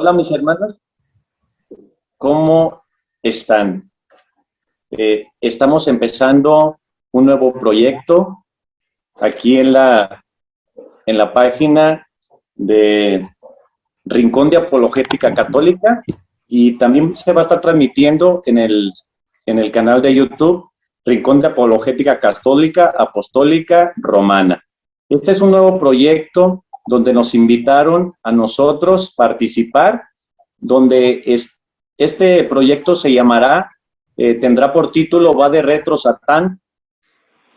Hola mis hermanos, ¿cómo están? Estamos empezando un nuevo proyecto aquí en la página de Rincón de Apologética Católica y también se va a estar transmitiendo en el canal de YouTube Rincón de Apologética Católica, Apostólica, Romana. Este es un nuevo proyecto donde nos invitaron a nosotros participar, donde este proyecto se llamará, tendrá por título Va de Retro Satán,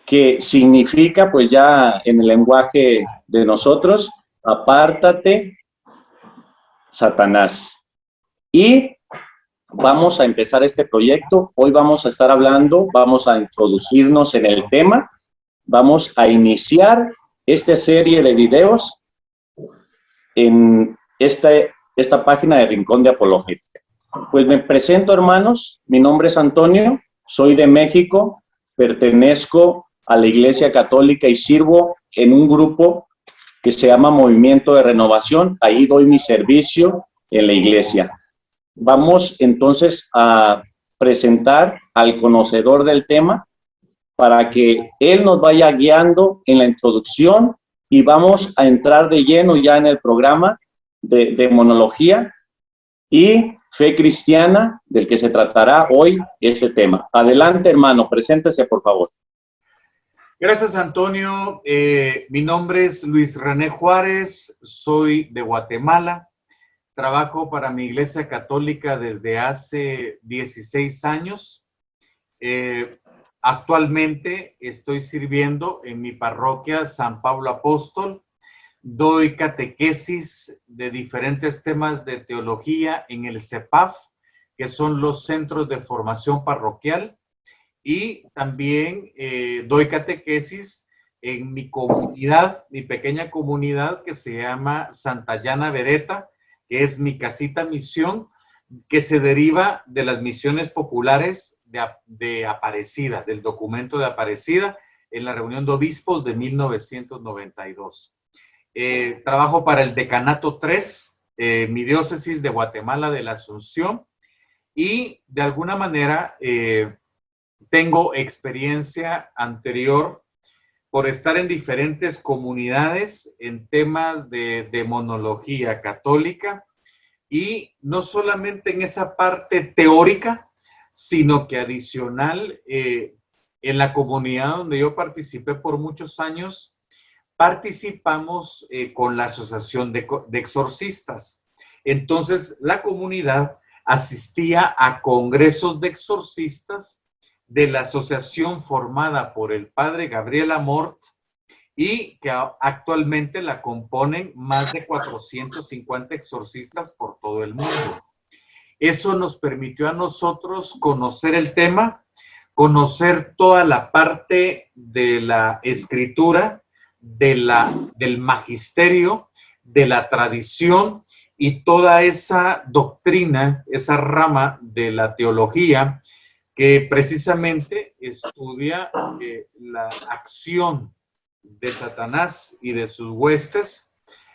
que significa, pues ya en el lenguaje de nosotros, apártate, Satanás. Y vamos a empezar este proyecto. Hoy vamos a estar hablando, vamos a introducirnos en el tema, vamos a iniciar esta serie de videos en esta página de Rincón de Apologética. Pues me presento, hermanos, mi nombre es Antonio, soy de México, pertenezco a la Iglesia Católica y sirvo en un grupo que se llama Movimiento de Renovación, ahí doy mi servicio en la iglesia. Vamos entonces a presentar al conocedor del tema para que él nos vaya guiando en la introducción y vamos a entrar de lleno ya en el programa de demonología y fe cristiana, del que se tratará hoy este tema. Adelante, hermano, preséntese, por favor. Gracias, Antonio. Mi nombre es Luis René Juárez, soy de Guatemala. Trabajo para mi iglesia católica desde hace 16 años. Actualmente estoy sirviendo en mi parroquia San Pablo Apóstol. Doy catequesis de diferentes temas de teología en el CEPAF, que son los centros de formación parroquial. Y también doy catequesis en mi comunidad, mi pequeña comunidad que se llama Santa Llana Vereta, que es mi casita misión, que se deriva de las misiones populares de Aparecida, del documento de Aparecida en la reunión de obispos de 1992. Trabajo para el Decanato 3, mi diócesis de Guatemala de la Asunción, y de alguna manera tengo experiencia anterior por estar en diferentes comunidades en temas de demonología católica, y no solamente en esa parte teórica, sino que adicional, en la comunidad donde yo participé por muchos años, participamos con la Asociación de Exorcistas. Entonces, la comunidad asistía a congresos de exorcistas de la asociación formada por el padre Gabriel Amort y que actualmente la componen más de 450 exorcistas por todo el mundo. Eso nos permitió a nosotros conocer el tema, conocer toda la parte de la escritura, del magisterio, de la tradición y toda esa doctrina, esa rama de la teología que precisamente estudia la acción de Satanás y de sus huestes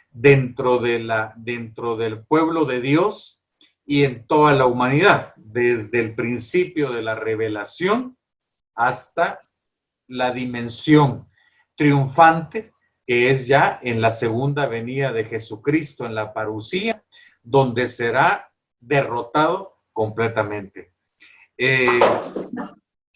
dentro del pueblo de Dios y en toda la humanidad, desde el principio de la revelación hasta la dimensión triunfante, que es ya en la segunda venida de Jesucristo en la parucía, donde será derrotado completamente.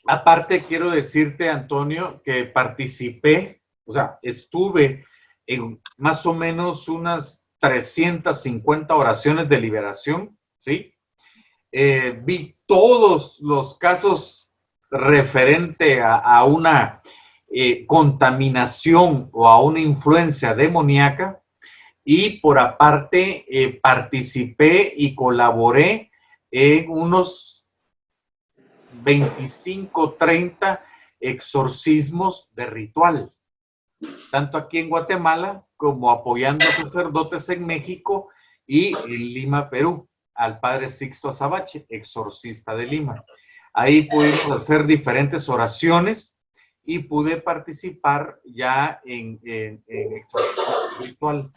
Aparte, quiero decirte, Antonio, que participé, o sea, estuve en más o menos unas 350 oraciones de liberación, ¿sí? Vi todos los casos referente a una contaminación o a una influencia demoníaca, y por aparte participé y colaboré en unos 25, 30 exorcismos de ritual, tanto aquí en Guatemala como apoyando a sacerdotes en México y en Lima, Perú, al padre Sixto Azabache, exorcista de Lima. Ahí pudimos hacer diferentes oraciones y pude participar ya en exorcismo ritual.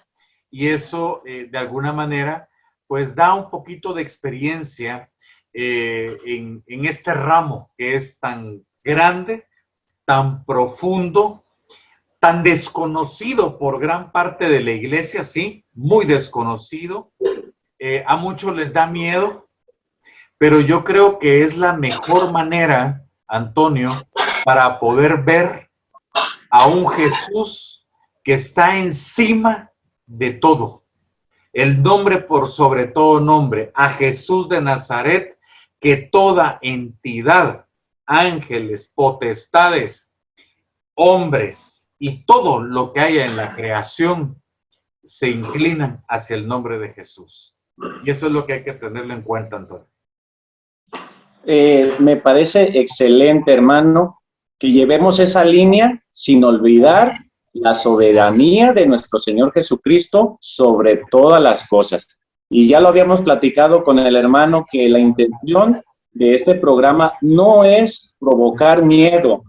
Y eso, de alguna manera, pues da un poquito de experiencia en este ramo que es tan grande, tan profundo, tan desconocido por gran parte de la iglesia, sí, muy desconocido. A muchos les da miedo, pero yo creo que es la mejor manera, Antonio, para poder ver a un Jesús que está encima de todo. El nombre por sobre todo nombre, a Jesús de Nazaret, que toda entidad, ángeles, potestades, hombres y todo lo que haya en la creación se inclinan hacia el nombre de Jesús. Y eso es lo que hay que tenerlo en cuenta, Antonio. Me parece excelente, hermano, que llevemos esa línea sin olvidar la soberanía de nuestro Señor Jesucristo sobre todas las cosas. Y ya lo habíamos platicado con el hermano que la intención de este programa no es provocar miedo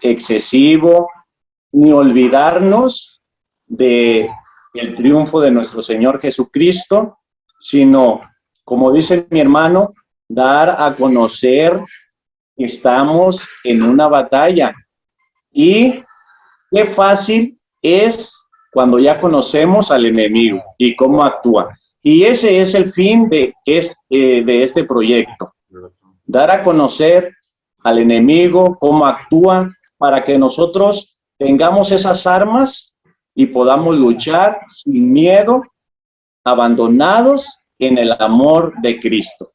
excesivo, ni olvidarnos de el triunfo de nuestro Señor Jesucristo, sino, como dice mi hermano, dar a conocer que estamos en una batalla. Y qué fácil es cuando ya conocemos al enemigo y cómo actúa. Y ese es el fin de este proyecto, dar a conocer al enemigo, cómo actúa, para que nosotros tengamos esas armas y podamos luchar sin miedo, abandonados en el amor de Cristo.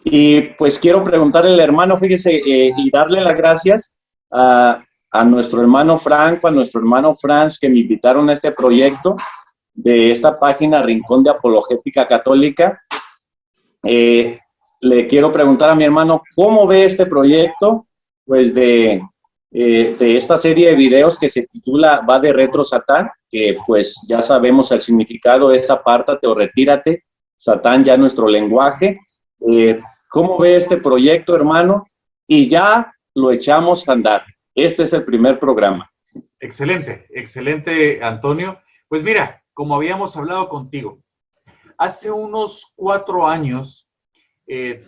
Y pues quiero preguntarle al hermano, fíjese, y darle las gracias a nuestro hermano Franco, a nuestro hermano Franz, que me invitaron a este proyecto de esta página Rincón de Apologética Católica. Le quiero preguntar a mi hermano, ¿cómo ve este proyecto? Pues de esta serie de videos que se titula Va de retro Satán, que pues ya sabemos el significado, es apártate o retírate, Satán ya nuestro lenguaje. ¿Cómo ve este proyecto, hermano? Y ya lo echamos a andar. Este es el primer programa. Excelente, excelente, Antonio. Pues mira, como habíamos hablado contigo, hace unos 4 años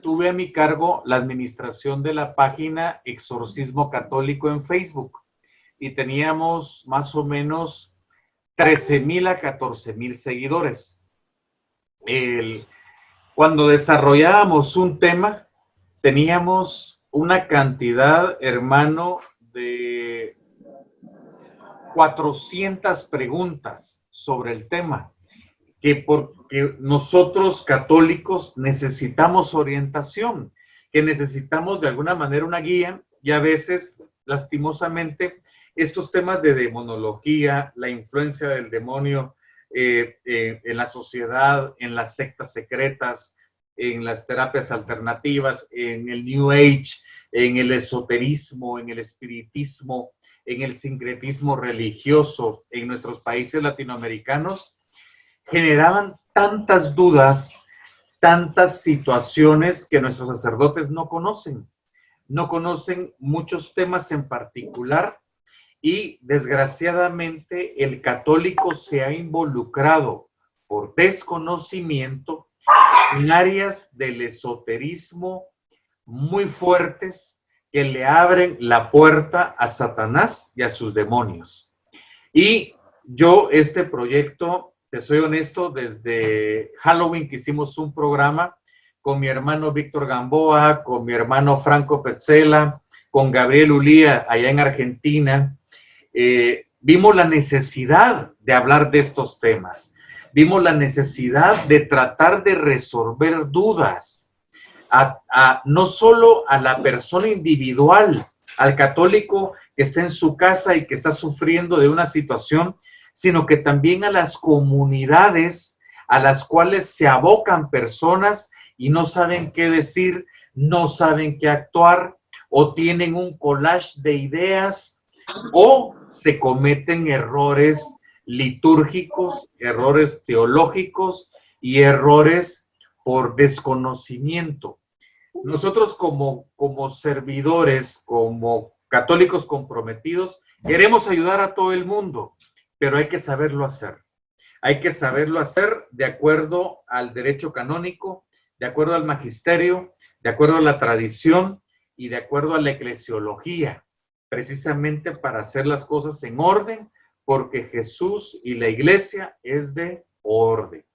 tuve a mi cargo la administración de la página Exorcismo Católico en Facebook y teníamos más o menos 13,000 a 14,000 seguidores. Cuando desarrollábamos un tema, teníamos una cantidad, hermano, de 400 preguntas sobre el tema, que porque nosotros católicos necesitamos orientación, que necesitamos de alguna manera una guía, y a veces, lastimosamente, estos temas de demonología, la influencia del demonio en la sociedad, en las sectas secretas, en las terapias alternativas, en el New Age, en el esoterismo, en el espiritismo, en el sincretismo religioso en nuestros países latinoamericanos, generaban tantas dudas, tantas situaciones que nuestros sacerdotes no conocen. No conocen muchos temas en particular y desgraciadamente el católico se ha involucrado por desconocimiento en áreas del esoterismo muy fuertes que le abren la puerta a Satanás y a sus demonios. Y yo este proyecto, te soy honesto, desde Halloween que hicimos un programa con mi hermano Víctor Gamboa, con mi hermano Franco Petzela, con Gabriel Ulía allá en Argentina, vimos la necesidad de hablar de estos temas. Vimos la necesidad de tratar de resolver dudas, no solo a la persona individual, al católico que está en su casa y que está sufriendo de una situación, sino que también a las comunidades a las cuales se abocan personas y no saben qué decir, no saben qué actuar, o tienen un collage de ideas, o se cometen errores litúrgicos, errores teológicos y errores por desconocimiento. Nosotros como servidores, como católicos comprometidos, queremos ayudar a todo el mundo, pero hay que saberlo hacer. Hay que saberlo hacer de acuerdo al derecho canónico, de acuerdo al magisterio, de acuerdo a la tradición y de acuerdo a la eclesiología, precisamente para hacer las cosas en orden, porque Jesús y la iglesia es de orden.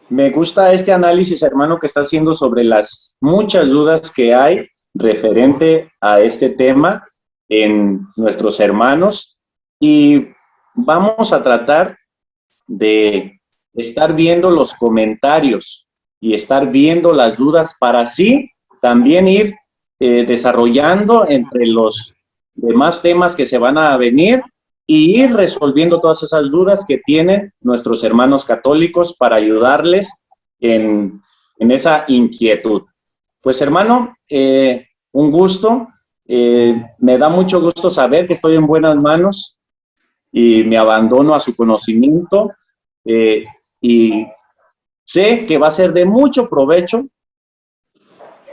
Me gusta este análisis, hermano, que está haciendo sobre las muchas dudas que hay referente a este tema en nuestros hermanos, y vamos a tratar de estar viendo los comentarios y estar viendo las dudas para así también ir desarrollando entre los demás temas que se van a venir y ir resolviendo todas esas dudas que tienen nuestros hermanos católicos para ayudarles en esa inquietud. Pues hermano, un gusto, me da mucho gusto saber que estoy en buenas manos y me abandono a su conocimiento, y sé que va a ser de mucho provecho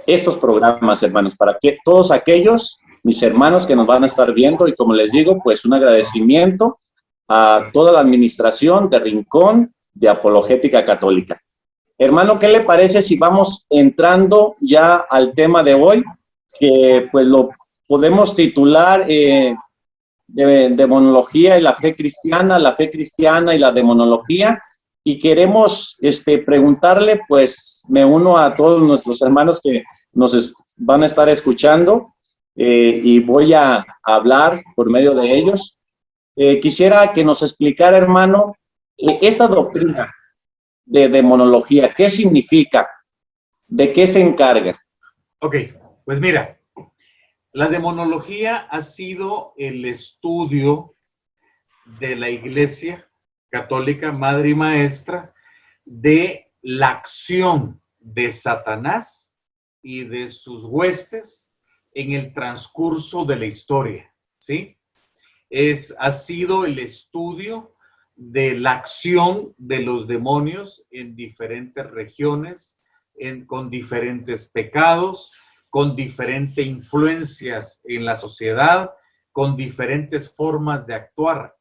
estos programas, hermanos, para que todos aquellos, mis hermanos que nos van a estar viendo, y como les digo, pues un agradecimiento a toda la administración de Rincón de Apologética Católica. Hermano, ¿qué le parece si vamos entrando ya al tema de hoy? Que pues lo podemos titular demonología y la fe cristiana y la demonología, y queremos preguntarle, pues me uno a todos nuestros hermanos que nos van a estar escuchando, y voy a hablar por medio de ellos. Quisiera que nos explicara, hermano, esta doctrina de demonología, ¿qué significa? ¿De qué se encarga? Ok, pues mira, la demonología ha sido el estudio de la Iglesia Católica, madre y maestra, de la acción de Satanás y de sus huestes en el transcurso de la historia, ¿sí? Ha sido el estudio de la acción de los demonios en diferentes regiones, con diferentes pecados, con diferentes influencias en la sociedad, con diferentes formas de actuar.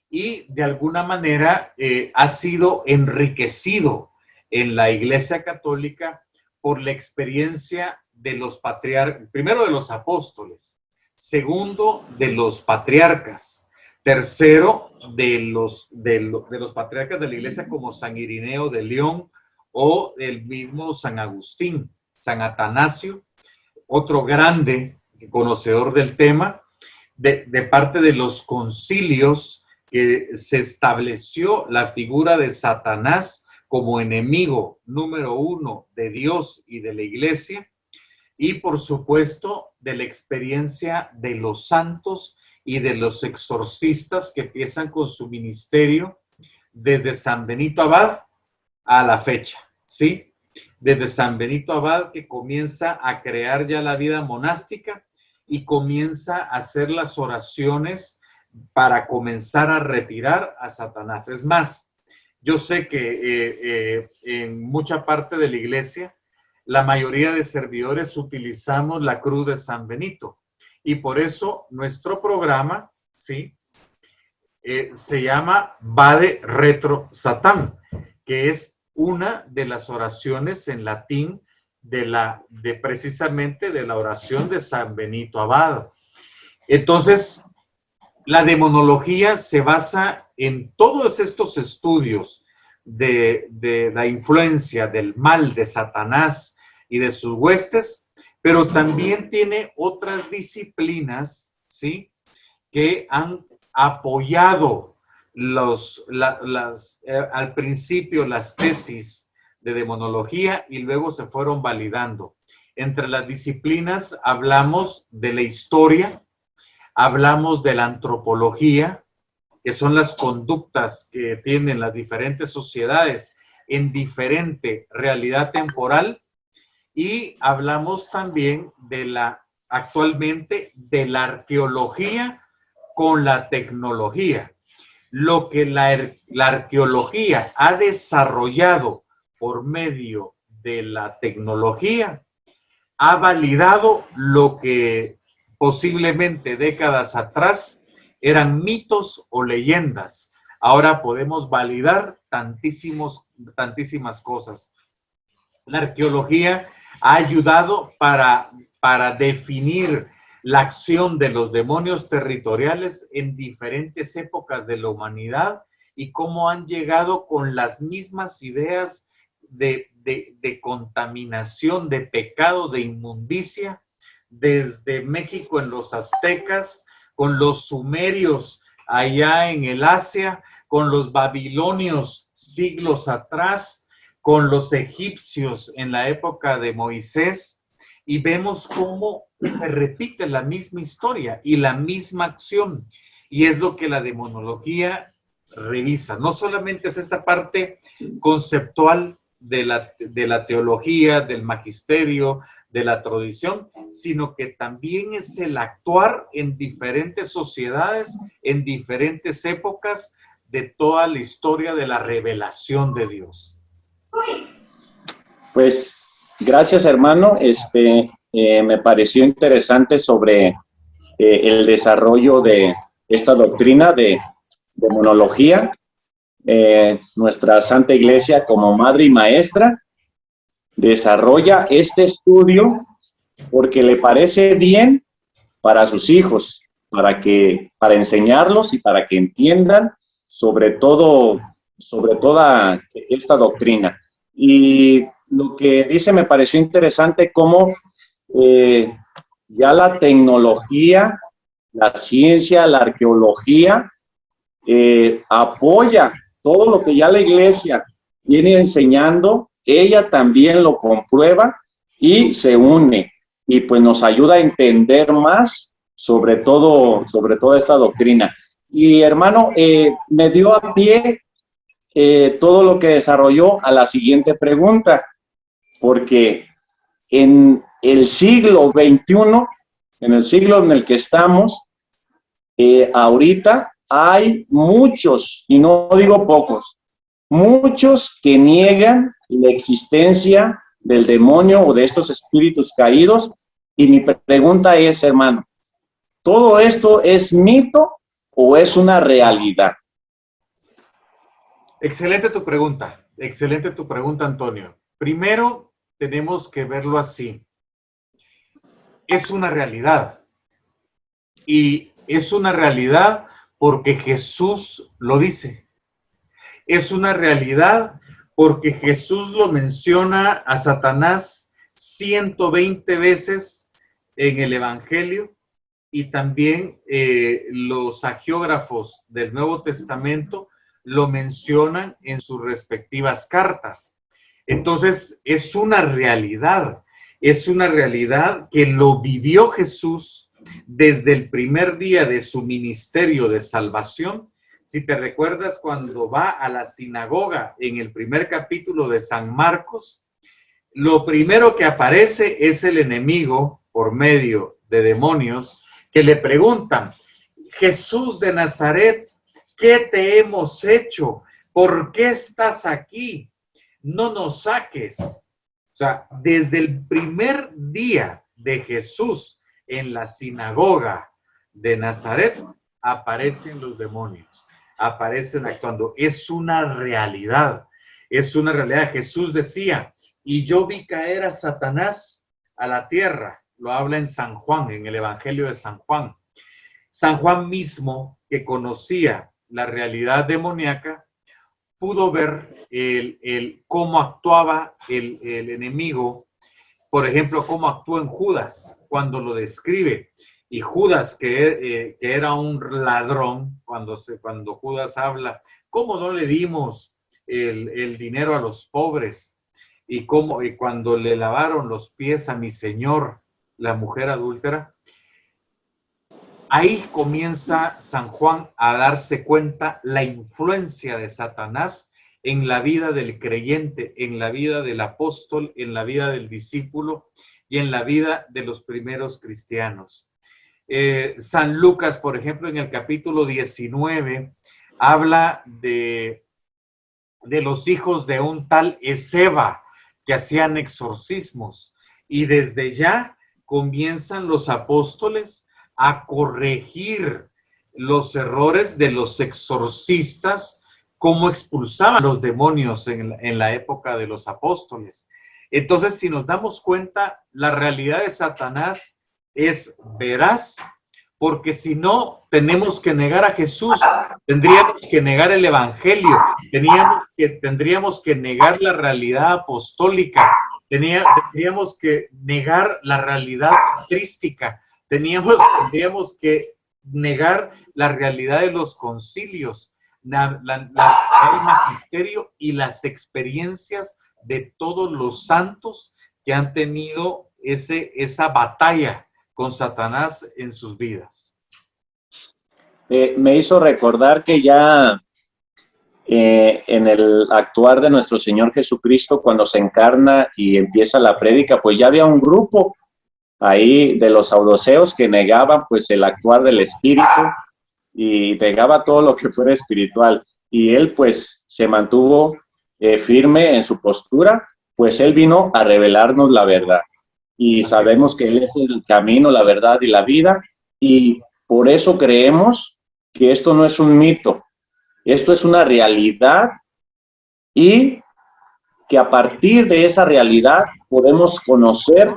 Y de alguna manera ha sido enriquecido en la Iglesia Católica por la experiencia de los patriarcas, primero de los apóstoles, segundo de los patriarcas, tercero de los patriarcas de la Iglesia como San Irineo de León o el mismo San Agustín, San Atanasio, otro grande conocedor del tema, de parte de los concilios, que se estableció la figura de Satanás como enemigo número uno de Dios y de la Iglesia, y por supuesto de la experiencia de los santos y de los exorcistas que empiezan con su ministerio desde San Benito Abad a la fecha, ¿sí? Desde San Benito Abad, que comienza a crear ya la vida monástica y comienza a hacer las oraciones para comenzar a retirar a Satanás. Es más, yo sé que en mucha parte de la iglesia, la mayoría de servidores utilizamos la cruz de San Benito, y por eso nuestro programa, ¿sí? Se llama Vade Retro Satán, que es una de las oraciones en latín precisamente de la oración de San Benito Abad. Entonces, la demonología se basa en todos estos estudios de la influencia del mal de Satanás y de sus huestes, pero también tiene otras disciplinas, ¿sí?, que han apoyado al principio las tesis de demonología y luego se fueron validando. Entre las disciplinas hablamos de la historia, hablamos de la antropología, que son las conductas que tienen las diferentes sociedades en diferente realidad temporal, y hablamos también actualmente de la arqueología con la tecnología. Lo que la arqueología ha desarrollado por medio de la tecnología ha validado lo que posiblemente décadas atrás eran mitos o leyendas. ahora podemos validar tantísimas cosas. La arqueología ha ayudado para definir la acción de los demonios territoriales en diferentes épocas de la humanidad y cómo han llegado con las mismas ideas de contaminación, de pecado, de inmundicia, desde México en los aztecas, con los sumerios allá en el Asia, con los babilonios siglos atrás, con los egipcios en la época de Moisés, y vemos cómo se repite la misma historia y la misma acción, y es lo que la demonología revisa. No solamente es esta parte conceptual de la teología, del magisterio, de la tradición, sino que también es el actuar en diferentes sociedades, en diferentes épocas de toda la historia de la revelación de Dios. Pues gracias, hermano. Me pareció interesante sobre el desarrollo de esta doctrina de demonología. Nuestra Santa Iglesia, como madre y maestra, desarrolla este estudio porque le parece bien para sus hijos, para enseñarlos y para que entiendan sobre toda esta doctrina. Y lo que dice me pareció interesante, cómo ya la tecnología, la ciencia, la arqueología apoya todo lo que ya la Iglesia viene enseñando. Ella también lo comprueba y se une, y pues nos ayuda a entender más sobre toda esta doctrina. Y hermano, me dio a pie todo lo que desarrolló a la siguiente pregunta, porque en el siglo XXI, en el siglo en el que estamos, ahorita hay muchos, y no digo pocos, muchos que niegan la existencia del demonio o de estos espíritus caídos. Y mi pregunta es, hermano, ¿todo esto es mito o es una realidad? Excelente tu pregunta, Antonio. Primero, tenemos que verlo así. Es una realidad. Y es una realidad porque Jesús lo dice. Es una realidad porque Jesús lo menciona a Satanás 120 veces en el Evangelio, y también los hagiógrafos del Nuevo Testamento lo mencionan en sus respectivas cartas. Entonces, es una realidad que lo vivió Jesús desde el primer día de su ministerio de salvación. Si te recuerdas, cuando va a la sinagoga en el primer capítulo de San Marcos, lo primero que aparece es el enemigo por medio de demonios que le preguntan: Jesús de Nazaret, ¿qué te hemos hecho? ¿Por qué estás aquí? No nos saques. O sea, desde el primer día de Jesús en la sinagoga de Nazaret aparecen los demonios, aparecen actuando. Es una realidad, es una realidad. Jesús decía: y yo vi caer a Satanás a la tierra. Lo habla en San Juan, en el Evangelio de San Juan. San Juan mismo, que conocía la realidad demoníaca, pudo ver cómo actuaba el enemigo. Por ejemplo, cómo actúa en Judas cuando lo describe. Y Judas, que era un ladrón, cuando Judas habla, ¿cómo no le dimos el dinero a los pobres? Y cuando le lavaron los pies a mi Señor, la mujer adúltera. Ahí comienza San Juan a darse cuenta la influencia de Satanás en la vida del creyente, en la vida del apóstol, en la vida del discípulo y en la vida de los primeros cristianos. San Lucas, por ejemplo, en el capítulo 19, habla de los hijos de un tal Esceva que hacían exorcismos, y desde ya comienzan los apóstoles a corregir los errores de los exorcistas cómo expulsaban los demonios en la época de los apóstoles. Entonces, si nos damos cuenta, la realidad de Satanás es veraz, porque si no, tenemos que negar a Jesús, tendríamos que negar el Evangelio, tendríamos que negar la realidad apostólica, tendríamos que negar la realidad crística, tendríamos que negar la realidad de los concilios, el magisterio y las experiencias de todos los santos que han tenido esa batalla con Satanás en sus vidas. Me hizo recordar que ya en el actuar de nuestro Señor Jesucristo, cuando se encarna y empieza la prédica, pues ya había un grupo ahí de los saduceos que negaban pues el actuar del Espíritu y negaba todo lo que fuera espiritual. Y él pues se mantuvo firme en su postura, pues él vino a revelarnos la verdad. Y sabemos que él es el camino, la verdad y la vida, y por eso creemos que esto no es un mito, esto es una realidad, y que a partir de esa realidad podemos conocer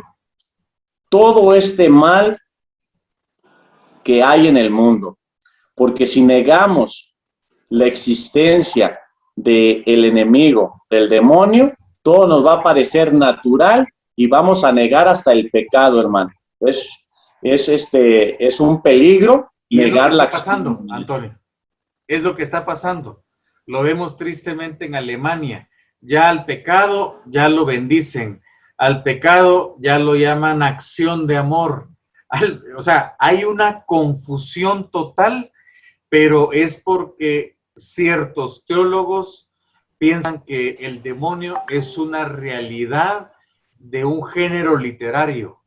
todo este mal que hay en el mundo. Porque si negamos la existencia del enemigo, del demonio, todo nos va a parecer natural y vamos a negar hasta el pecado, hermano. Es un peligro negar la acción. Está pasando, Antonio. Es lo que está pasando. Lo vemos tristemente en Alemania. Ya al pecado ya lo bendicen. Al pecado ya lo llaman acción de amor. O sea, hay una confusión total, pero es porque ciertos teólogos piensan que el demonio es una realidad de un género literario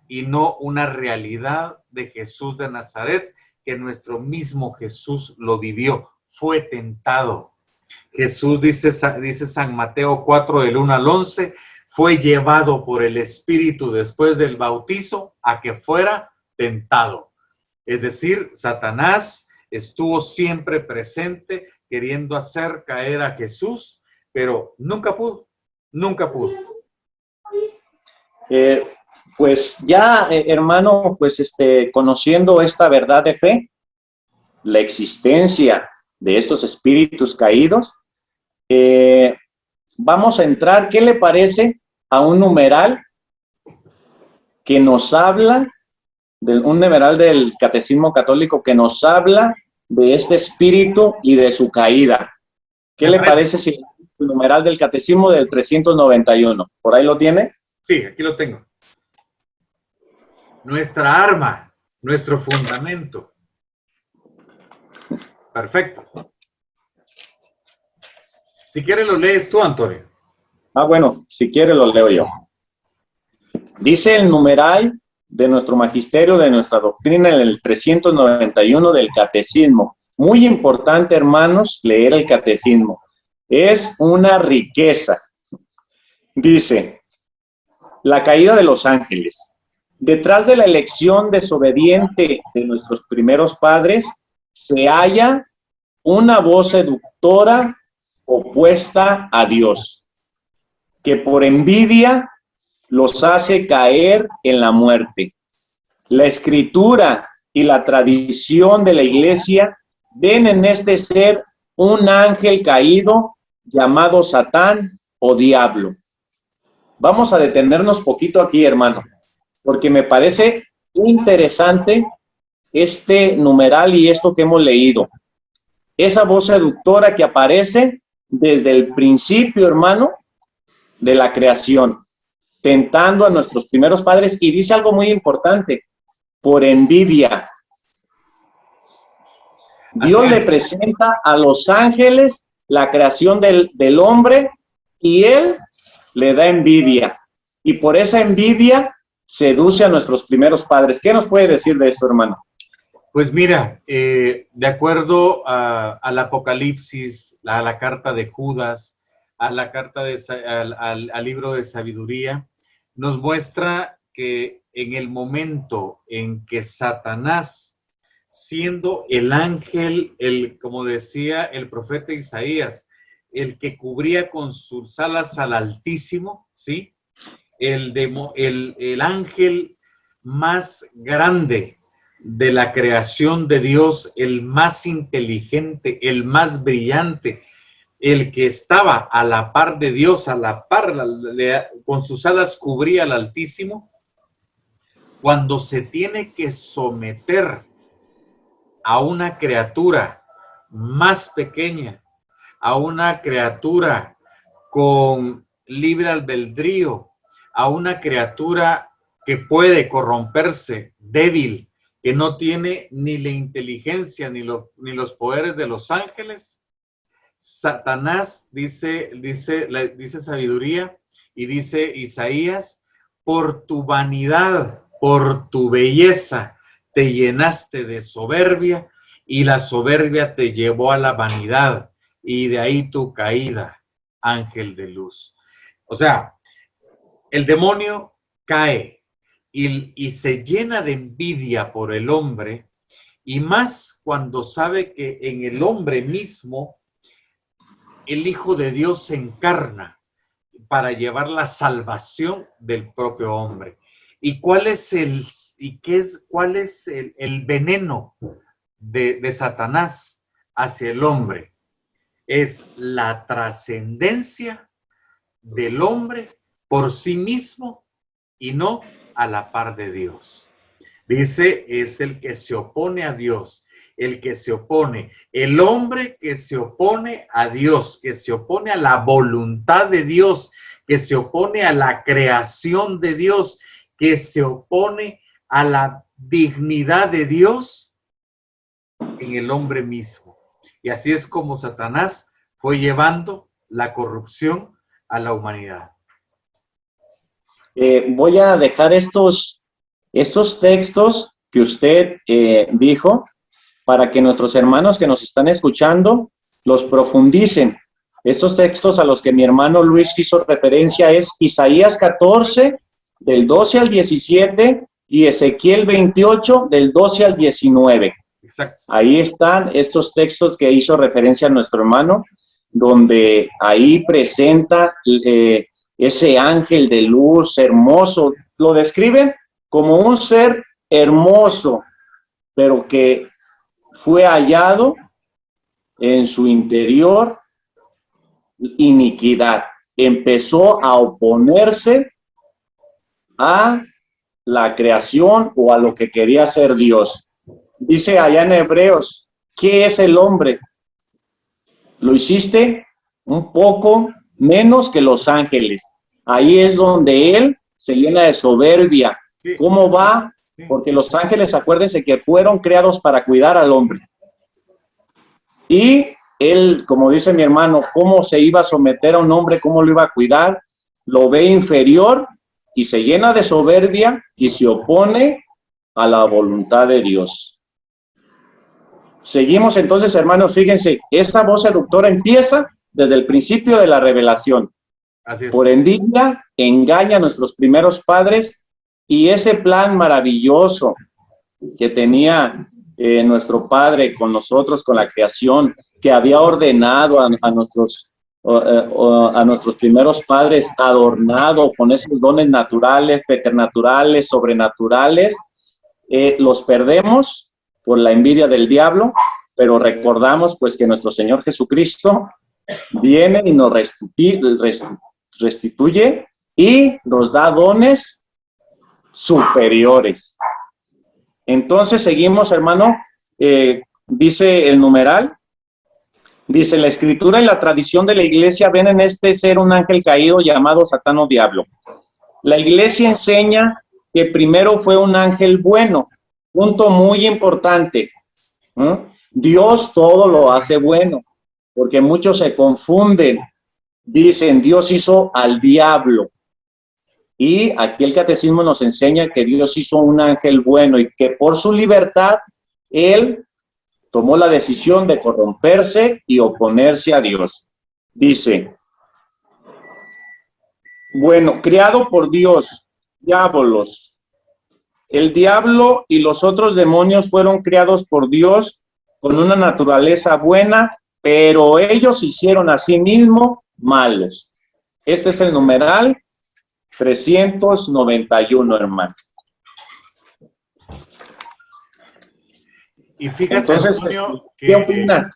y no una realidad de Jesús de Nazaret, que nuestro mismo Jesús lo vivió, fue tentado. Jesús, dice San Mateo 4, del 1 al 11, fue llevado por el Espíritu después del bautizo a que fuera tentado. Es decir, Satanás estuvo siempre presente queriendo hacer caer a Jesús, pero nunca pudo, nunca pudo. Pues ya, hermano, pues conociendo esta verdad de fe, la existencia de estos espíritus caídos, vamos a entrar, ¿qué le parece a un numeral que nos habla, un numeral del Catecismo Católico que nos habla de este espíritu y de su caída? ¿Qué le parece si el numeral del Catecismo del 391? ¿Por ahí lo tiene? Sí, aquí lo tengo. Nuestra arma, nuestro fundamento. Perfecto. Si quieres lo lees tú, Antonio. Bueno, si quiere lo leo yo. Dice el numeral de nuestro magisterio, de nuestra doctrina, en el 391 del Catecismo. Muy importante, hermanos, leer el Catecismo. Es una riqueza. Dice, la caída de los ángeles. Detrás de la elección desobediente de nuestros primeros padres, se halla una voz seductora opuesta a Dios, que por envidia los hace caer en la muerte. La Escritura y la tradición de la Iglesia ven en este ser un ángel caído llamado Satán o Diablo. Vamos a detenernos poquito aquí, hermano, porque me parece interesante este numeral y esto que hemos leído. Esa voz seductora que aparece desde el principio, hermano, de la creación, tentando a nuestros primeros padres, y dice algo muy importante, por envidia. Dios le presenta a los ángeles la creación del hombre y él le da envidia. Y por esa envidia seduce a nuestros primeros padres. ¿Qué nos puede decir de esto, hermano? Pues mira, de acuerdo al Apocalipsis, a la carta de Judas, a la carta al libro de sabiduría, nos muestra que en el momento en que Satanás siendo el ángel, como decía el profeta Isaías, el que cubría con sus alas al Altísimo, ¿sí? El ángel más grande de la creación de Dios, el más inteligente, el más brillante, el que estaba a la par de Dios, a la par, con sus alas cubría al Altísimo, cuando se tiene que someter a una criatura más pequeña, a una criatura con libre albedrío, a una criatura que puede corromperse, débil, que no tiene ni la inteligencia ni los poderes de los ángeles. Satanás, dice sabiduría y dice Isaías, por tu vanidad, por tu belleza, te llenaste de soberbia y la soberbia te llevó a la vanidad y de ahí tu caída, ángel de luz. O sea, el demonio cae y se llena de envidia por el hombre, y más cuando sabe que en el hombre mismo el Hijo de Dios se encarna para llevar la salvación del propio hombre. ¿Y cuál es el veneno de Satanás hacia el hombre? Es la trascendencia del hombre por sí mismo y no a la par de Dios. Dice, es el que se opone a Dios, el que se opone, el hombre que se opone a Dios, que se opone a la voluntad de Dios, que se opone a la creación de Dios, que se opone a la dignidad de Dios en el hombre mismo. Y así es como Satanás fue llevando la corrupción a la humanidad. Voy a dejar estos textos que usted dijo para que nuestros hermanos que nos están escuchando los profundicen. Estos textos a los que mi hermano Luis hizo referencia es Isaías 14, del 12 al 17, y Ezequiel 28, del 12 al 19. Exacto. Ahí están estos textos que hizo referencia a nuestro hermano, donde ahí presenta ese ángel de luz hermoso. Lo describen como un ser hermoso, pero que fue hallado en su interior iniquidad. Empezó a oponerse a la creación o a lo que quería ser Dios. Dice allá en Hebreos, ¿qué es el hombre? Lo hiciste un poco menos que los ángeles. Ahí es donde él se llena de soberbia. Sí. ¿Cómo va? Porque los ángeles, acuérdense que fueron creados para cuidar al hombre. Y él, como dice mi hermano, ¿cómo se iba a someter a un hombre? ¿Cómo lo iba a cuidar? Lo ve inferior y se llena de soberbia y se opone a la voluntad de Dios. Seguimos entonces, hermanos, fíjense, esa voz seductora empieza desde el principio de la revelación. Así es. Por envidia, engaña a nuestros primeros padres, y ese plan maravilloso que tenía nuestro Padre con nosotros, con la creación, que había ordenado a nuestros primeros padres, adornado con esos dones naturales, preternaturales, sobrenaturales, los perdemos por la envidia del diablo, pero recordamos pues que nuestro Señor Jesucristo viene y nos restituye y nos da dones superiores. Entonces seguimos, hermano, dice el numeral, dice: la escritura y la tradición de la iglesia ven en este ser un ángel caído llamado Satán o Diablo. La iglesia enseña que primero fue un ángel bueno. Punto muy importante. Dios todo lo hace bueno, porque muchos se confunden. Dicen, Dios hizo al diablo. Y aquí el catecismo nos enseña que Dios hizo un ángel bueno y que por su libertad, él tomó la decisión de corromperse y oponerse a Dios. Dice, bueno, creado por Dios, diabolos, El diablo y los otros demonios fueron creados por Dios con una naturaleza buena, pero ellos se hicieron a sí mismos malos. Este es el numeral 391, hermano. Y fíjate, Entonces, Antonio, ¿qué opina?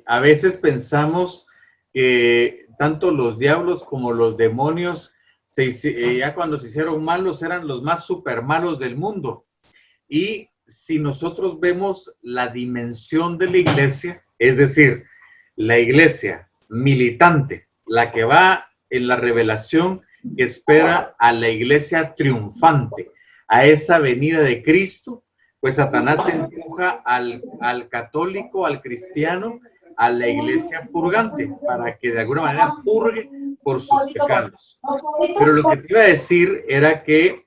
A veces pensamos que tanto los diablos como los demonios, ya cuando se hicieron malos, eran los más super malos del mundo. Y si nosotros vemos la dimensión de la iglesia, es decir, la iglesia militante, la que va en la revelación, que espera a la iglesia triunfante, a esa venida de Cristo, pues Satanás empuja al católico, al cristiano, a la iglesia purgante, para que de alguna manera purgue por sus pecados. Pero lo que te iba a decir era que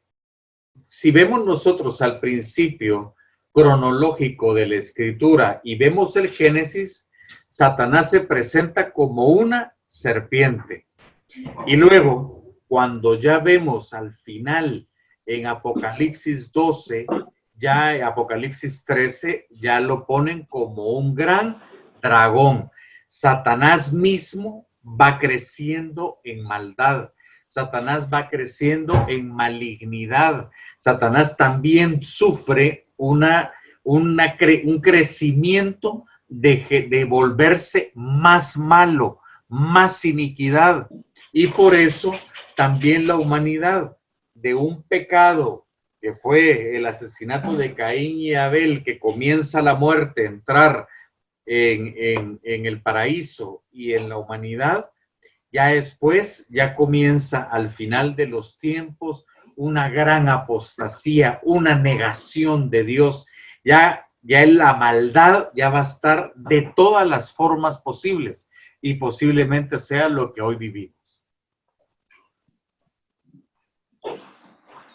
si vemos nosotros al principio cronológico de la escritura y vemos el Génesis, Satanás se presenta como una serpiente. Y luego, cuando ya vemos al final en Apocalipsis 12, ya en Apocalipsis 13, ya lo ponen como un gran dragón. Satanás mismo va creciendo en maldad. Satanás va creciendo en malignidad. Satanás también sufre un crecimiento de volverse más malo, más iniquidad. Y por eso también la humanidad, de un pecado que fue el asesinato de Caín y Abel, que comienza la muerte a entrar en el paraíso y en la humanidad, ya después, ya comienza al final de los tiempos una gran apostasía, una negación de Dios. Ya en la maldad ya va a estar de todas las formas posibles y posiblemente sea lo que hoy vivimos.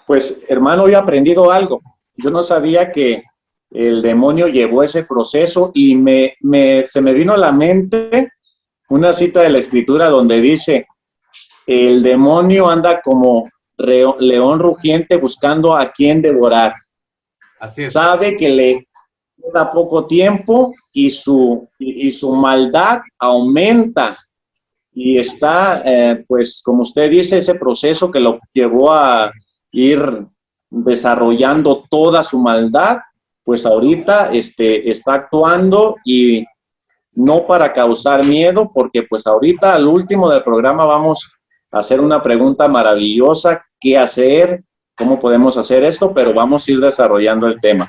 Pues, hermano, hoy he aprendido algo. Yo no sabía que el demonio llevó ese proceso y se me vino a la mente una cita de la Escritura donde dice: el demonio anda como león rugiente buscando a quien devorar. Así es. Sabe que le queda poco tiempo y su maldad aumenta. Y está, pues, como usted dice, ese proceso que lo llevó a ir desarrollando toda su maldad, pues ahorita está actuando, y no para causar miedo, porque pues ahorita al último del programa vamos a hacer una pregunta maravillosa: ¿qué hacer? ¿Cómo podemos hacer esto? Pero vamos a ir desarrollando el tema.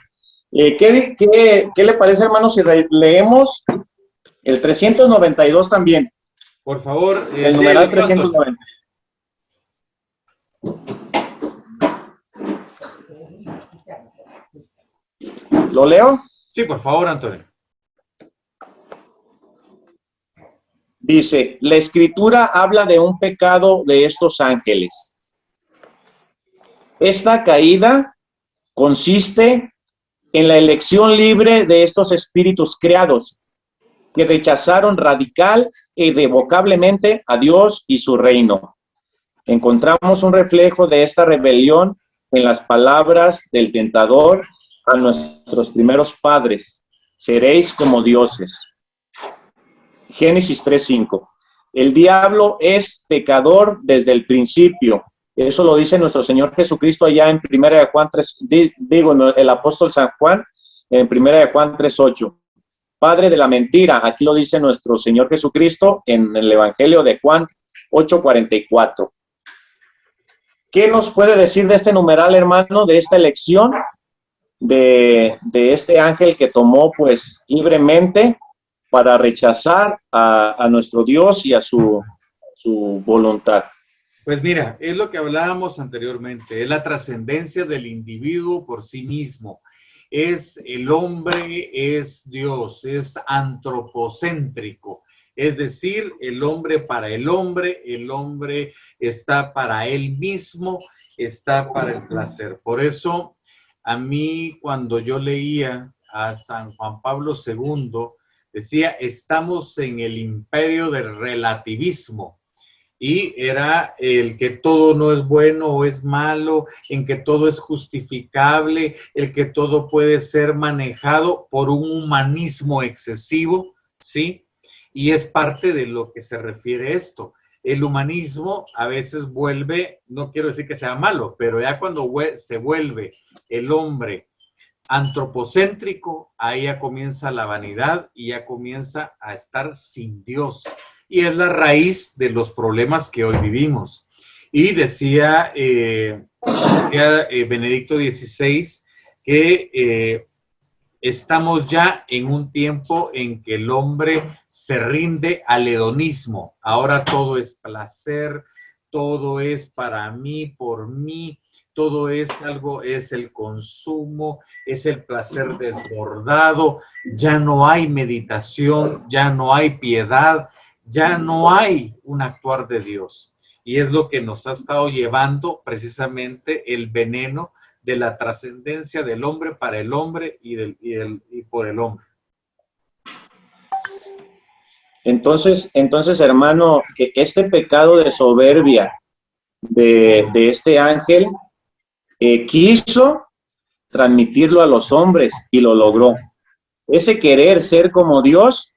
¿Qué le parece, hermano, si leemos el 392 también? Por favor, el numeral 390. ¿Lo leo? Sí, por favor, Antonio. Dice: la Escritura habla de un pecado de estos ángeles. Esta caída consiste en la elección libre de estos espíritus creados, que rechazaron radical e irrevocablemente a Dios y su reino. Encontramos un reflejo de esta rebelión en las palabras del tentador a nuestros primeros padres: seréis como dioses. Génesis 3:5. El diablo es pecador desde el principio. Eso lo dice nuestro Señor Jesucristo allá en 1 de Juan 3, el apóstol San Juan, en 1 de Juan 3:8. Padre de la mentira, aquí lo dice nuestro Señor Jesucristo en el Evangelio de Juan 8:44. ¿Qué nos puede decir de este numeral, hermano, de esta elección de este ángel que tomó pues libremente para rechazar a nuestro Dios y a su voluntad? Pues mira, es lo que hablábamos anteriormente, es la trascendencia del individuo por sí mismo. Es el hombre, es Dios, es antropocéntrico. Es decir, el hombre está para él mismo, está para el placer. Por eso, a mí, cuando yo leía a San Juan Pablo II, decía: estamos en el imperio del relativismo. y era el que todo no es bueno o es malo, en que todo es justificable, el que todo puede ser manejado por un humanismo excesivo, ¿sí? Y es parte de lo que se refiere esto. El humanismo a veces vuelve, no quiero decir que sea malo, pero ya cuando se vuelve el hombre antropocéntrico, ahí ya comienza la vanidad y ya comienza a estar sin Dios. Y es la raíz de los problemas que hoy vivimos. Y decía Benedicto XVI que estamos ya en un tiempo en que el hombre se rinde al hedonismo. Ahora todo es placer, todo es para mí, por mí, todo es algo, es el consumo, es el placer desbordado, ya no hay meditación, ya no hay piedad, ya no hay un actuar de Dios. Y es lo que nos ha estado llevando precisamente el veneno de la trascendencia del hombre para el hombre y por el hombre. Entonces, hermano, este pecado de soberbia de este ángel quiso transmitirlo a los hombres y lo logró. Ese querer ser como Dios,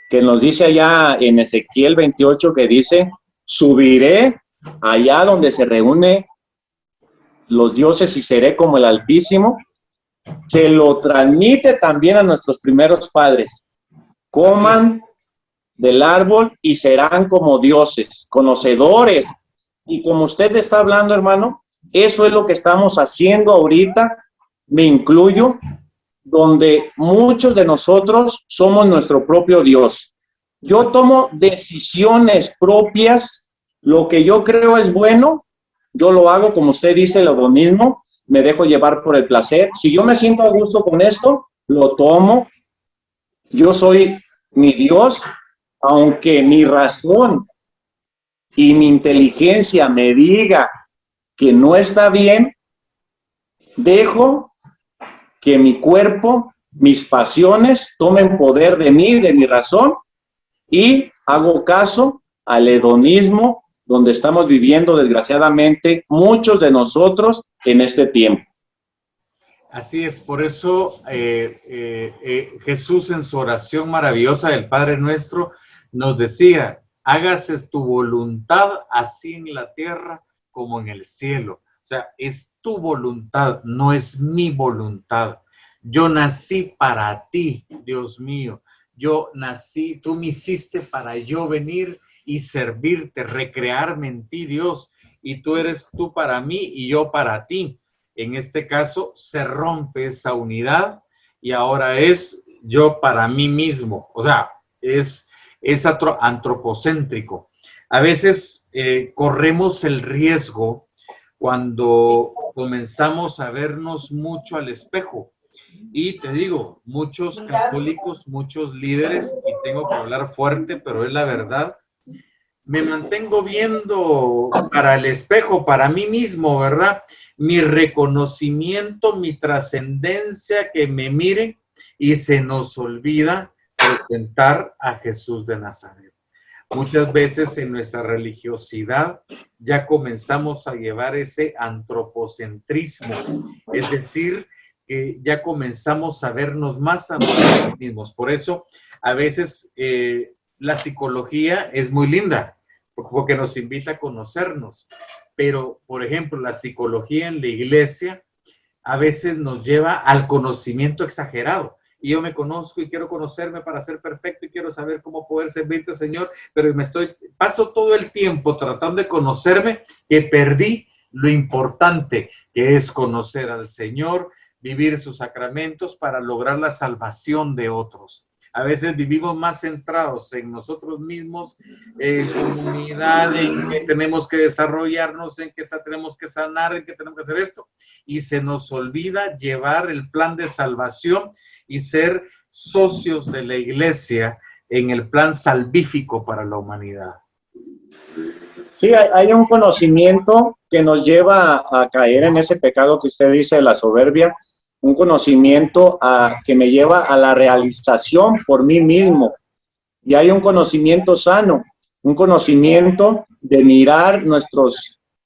que nos dice allá en Ezequiel 28, que dice, subiré allá donde se reúne los dioses y seré como el Altísimo, se lo transmite también a nuestros primeros padres. Coman del árbol y serán como dioses, conocedores. Y como usted está hablando, hermano, eso es lo que estamos haciendo ahorita, me incluyo, donde muchos de nosotros somos nuestro propio Dios. Yo tomo decisiones propias, lo que yo creo es bueno, yo lo hago, como usted dice, lo mismo, me dejo llevar por el placer. Si yo me siento a gusto con esto, lo tomo. Yo soy mi Dios, aunque mi razón y mi inteligencia me diga que no está bien, dejo que mi cuerpo, mis pasiones tomen poder de mí, de mi razón, y hago caso al hedonismo donde estamos viviendo, desgraciadamente, muchos de nosotros en este tiempo. Así es, por eso Jesús en su oración maravillosa del Padre Nuestro nos decía, hágase tu voluntad así en la tierra como en el cielo. O sea, es tu voluntad, no es mi voluntad. Yo nací para ti, Dios mío. Yo nací, tú me hiciste para yo venir y servirte, recrearme en ti, Dios. Y tú eres tú para mí y yo para ti. En este caso, se rompe esa unidad y ahora es yo para mí mismo. O sea, es antropocéntrico. A veces corremos el riesgo cuando comenzamos a vernos mucho al espejo. Y te digo, muchos católicos, muchos líderes, y tengo que hablar fuerte, pero es la verdad, me mantengo viendo para el espejo, para mí mismo, ¿verdad? Mi reconocimiento, mi trascendencia, que me miren, y se nos olvida presentar a Jesús de Nazaret. Muchas veces en nuestra religiosidad ya comenzamos a llevar ese antropocentrismo, es decir, que ya comenzamos a vernos más a nosotros mismos. Por eso, a veces la psicología es muy linda, porque nos invita a conocernos. Pero, por ejemplo, la psicología en la iglesia a veces nos lleva al conocimiento exagerado. Y yo me conozco y quiero conocerme para ser perfecto y quiero saber cómo poder servirte, Señor, pero paso todo el tiempo tratando de conocerme que perdí lo importante que es conocer al Señor, vivir sus sacramentos para lograr la salvación de otros. A veces vivimos más centrados en nosotros mismos, en comunidad, en que tenemos que desarrollarnos, en que tenemos que sanar, en que tenemos que hacer esto. Y se nos olvida llevar el plan de salvación y ser socios de la iglesia en el plan salvífico para la humanidad. Sí, hay un conocimiento que nos lleva a caer en ese pecado que usted dice de la soberbia, un conocimiento que me lleva a la realización por mí mismo. Y hay un conocimiento sano, un conocimiento de mirar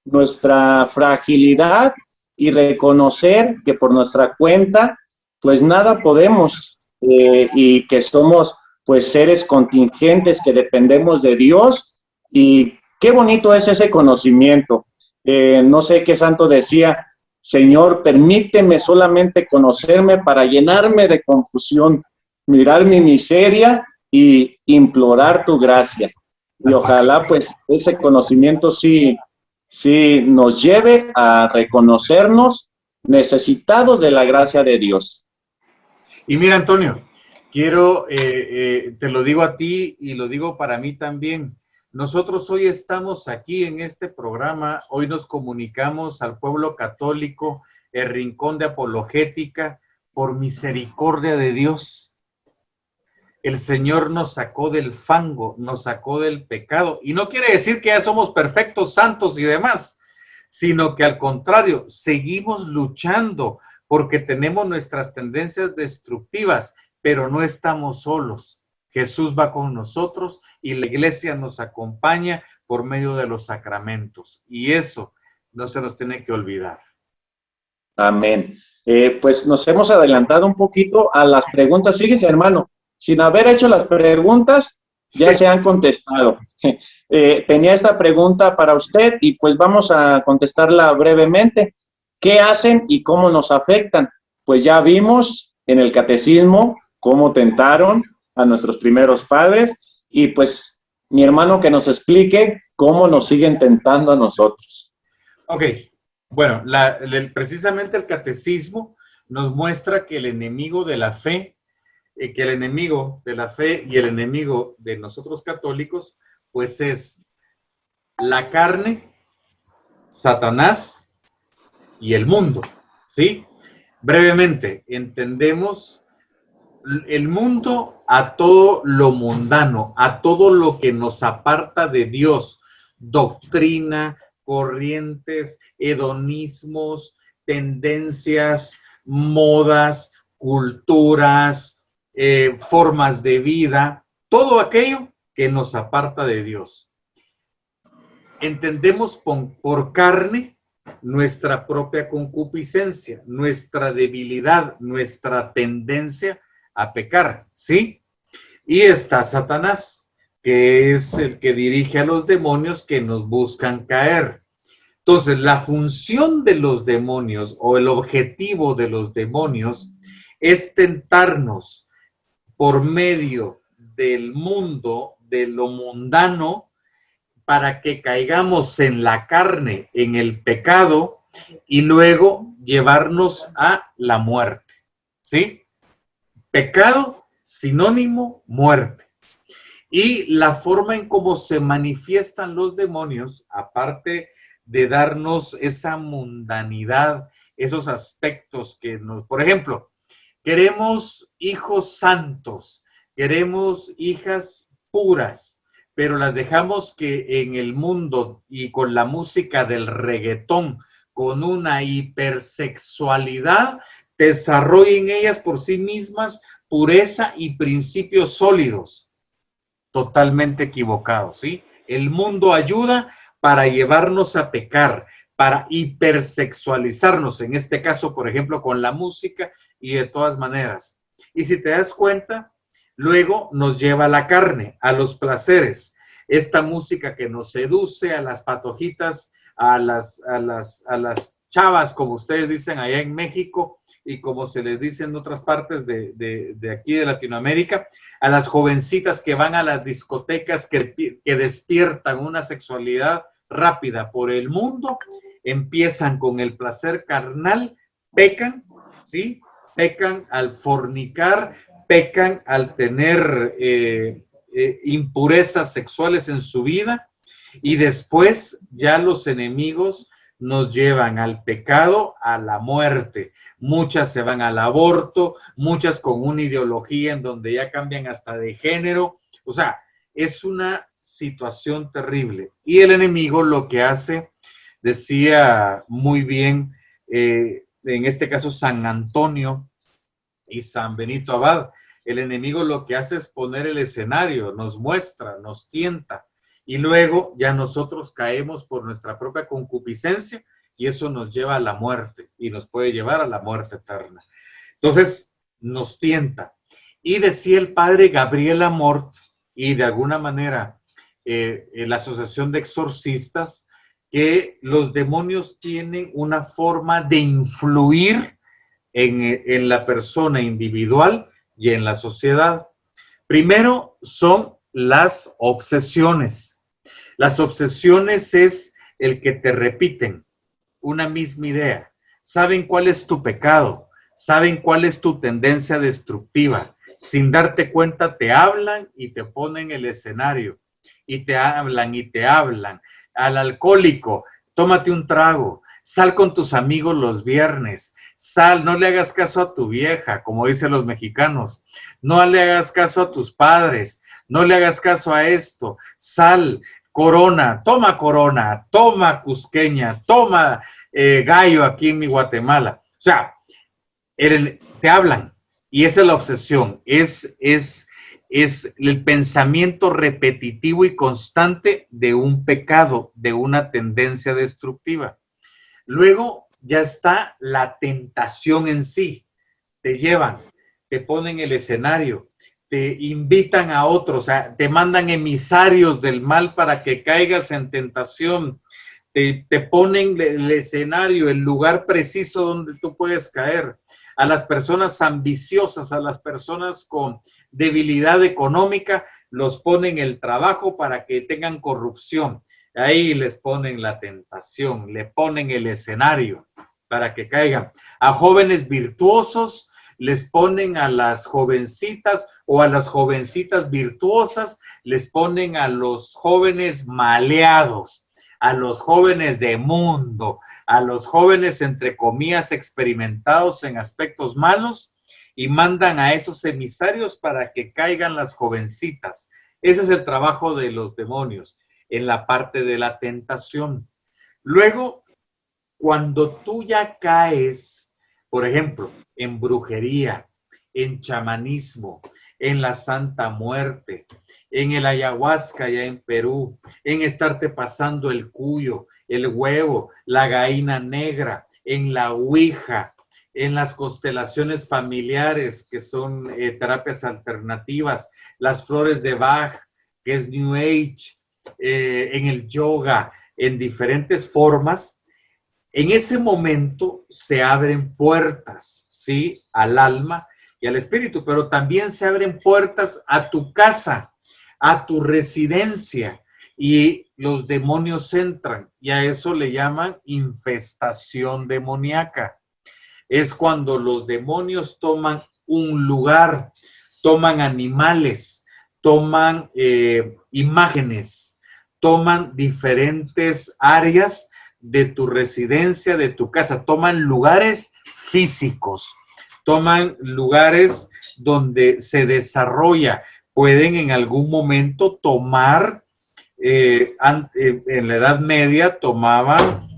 nuestra fragilidad y reconocer que por nuestra cuenta, pues nada podemos y que somos pues seres contingentes que dependemos de Dios. Y qué bonito es ese conocimiento. No sé qué santo decía: Señor, permíteme solamente conocerme para llenarme de confusión, mirar mi miseria y implorar tu gracia. Y ojalá pues ese conocimiento sí nos lleve a reconocernos necesitados de la gracia de Dios. Y mira, Antonio, quiero, te lo digo a ti y lo digo para mí también. Nosotros hoy estamos aquí en este programa, hoy nos comunicamos al pueblo católico, el Rincón de Apologética, por misericordia de Dios. El Señor nos sacó del fango, nos sacó del pecado. Y no quiere decir que ya somos perfectos, santos y demás, sino que al contrario, seguimos luchando porque tenemos nuestras tendencias destructivas, pero no estamos solos. Jesús va con nosotros y la iglesia nos acompaña por medio de los sacramentos. Y eso no se nos tiene que olvidar. Amén. Pues nos hemos adelantado un poquito a las preguntas. Fíjese, hermano, sin haber hecho las preguntas, ya se han contestado. Tenía esta pregunta para usted y pues vamos a contestarla brevemente. ¿Qué hacen y cómo nos afectan? Pues ya vimos en el catecismo cómo tentaron a nuestros primeros padres y pues mi hermano que nos explique cómo nos siguen tentando a nosotros. Ok, bueno, precisamente el catecismo nos muestra que el enemigo de la fe, y el enemigo de nosotros católicos, pues es la carne, Satanás y el mundo, ¿sí? Brevemente, entendemos el mundo a todo lo mundano, a todo lo que nos aparta de Dios, doctrina, corrientes, hedonismos, tendencias, modas, culturas, formas de vida, todo aquello que nos aparta de Dios. Entendemos por carne nuestra propia concupiscencia, nuestra debilidad, nuestra tendencia a pecar, ¿sí? Y está Satanás, que es el que dirige a los demonios que nos buscan caer. Entonces, la función de los demonios o el objetivo de los demonios es tentarnos por medio del mundo, de lo mundano, para que caigamos en la carne, en el pecado, y luego llevarnos a la muerte, ¿sí? Pecado, sinónimo, muerte. Y la forma en cómo se manifiestan los demonios, aparte de darnos esa mundanidad, esos aspectos que nos... Por ejemplo, queremos hijos santos, queremos hijas puras, pero las dejamos que en el mundo y con la música del reggaetón, con una hipersexualidad, desarrollen ellas por sí mismas pureza y principios sólidos. Totalmente equivocados, ¿sí? El mundo ayuda para llevarnos a pecar, para hipersexualizarnos, en este caso, por ejemplo, con la música y de todas maneras. Y si te das cuenta, luego nos lleva a la carne, a los placeres. Esta música que nos seduce, a las patojitas, a las chavas, como ustedes dicen allá en México y como se les dice en otras partes de aquí de Latinoamérica, a las jovencitas que van a las discotecas, que despiertan una sexualidad rápida por el mundo, empiezan con el placer carnal, pecan, ¿sí? Pecan al fornicar, pecan al tener impurezas sexuales en su vida y después ya los enemigos nos llevan al pecado, a la muerte. Muchas se van al aborto, muchas con una ideología en donde ya cambian hasta de género. O sea, es una situación terrible. Y el enemigo lo que hace, decía muy bien, en este caso San Antonio y San Benito Abad, el enemigo lo que hace es poner el escenario, nos muestra, nos tienta. y luego ya nosotros caemos por nuestra propia concupiscencia y eso nos lleva a la muerte y nos puede llevar a la muerte eterna. Entonces nos tienta. Y decía el padre Gabriel Amort, y de alguna manera la Asociación de Exorcistas, que los demonios tienen una forma de influir en la persona individual y en la sociedad. Primero son las obsesiones. Las obsesiones es el que te repiten una misma idea. Saben cuál es tu pecado, saben cuál es tu tendencia destructiva. Sin darte cuenta te hablan y te ponen el escenario. Y te hablan y te hablan. Al alcohólico, tómate un trago, sal con tus amigos los viernes, sal, no le hagas caso a tu vieja, como dicen los mexicanos, no le hagas caso a tus padres, no le hagas caso a esto, sal, Corona, toma Cusqueña, toma Gallo aquí en mi Guatemala. O sea, te hablan y esa es la obsesión, es el pensamiento repetitivo y constante de un pecado, de una tendencia destructiva. Luego ya está la tentación en sí. Te llevan, te ponen el escenario, te invitan a otros, o sea, te mandan emisarios del mal para que caigas en tentación. Te ponen el escenario, el lugar preciso donde tú puedes caer. A las personas ambiciosas, a las personas con debilidad económica, los ponen el trabajo para que tengan corrupción. Ahí les ponen la tentación, le ponen el escenario para que caigan. A jóvenes virtuosos les ponen a las jovencitas o a las jovencitas virtuosas, les ponen a los jóvenes maleados, a los jóvenes de mundo, a los jóvenes entre comillas experimentados en aspectos malos y mandan a esos emisarios para que caigan las jovencitas. Ese es el trabajo de los demonios en la parte de la tentación. Luego, cuando tú ya caes, por ejemplo, en brujería, en chamanismo, en la Santa Muerte, en el ayahuasca ya en Perú, en estarte pasando el cuyo, el huevo, la gallina negra, en la ouija, en las constelaciones familiares, que son terapias alternativas, las flores de Bach, que es New Age, en el yoga, en diferentes formas, en ese momento se abren puertas, ¿sí? Al alma y al espíritu, pero también se abren puertas a tu casa, a tu residencia, y los demonios entran, y a eso le llaman infestación demoníaca. Es cuando los demonios toman un lugar, toman animales, toman imágenes, toman diferentes áreas de tu residencia, de tu casa, toman lugares físicos, toman lugares donde se desarrolla, pueden en algún momento tomar, en la Edad Media tomaban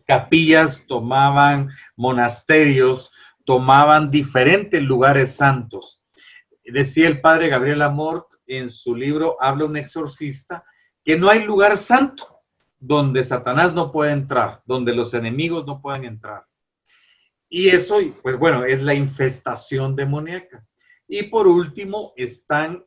capillas, tomaban monasterios, tomaban diferentes lugares santos. Decía el padre Gabriel Amort en su libro Habla un exorcista, que no hay lugar santo donde Satanás no puede entrar, donde los enemigos no pueden entrar. Y eso, pues bueno, es la infestación demoníaca. Y por último están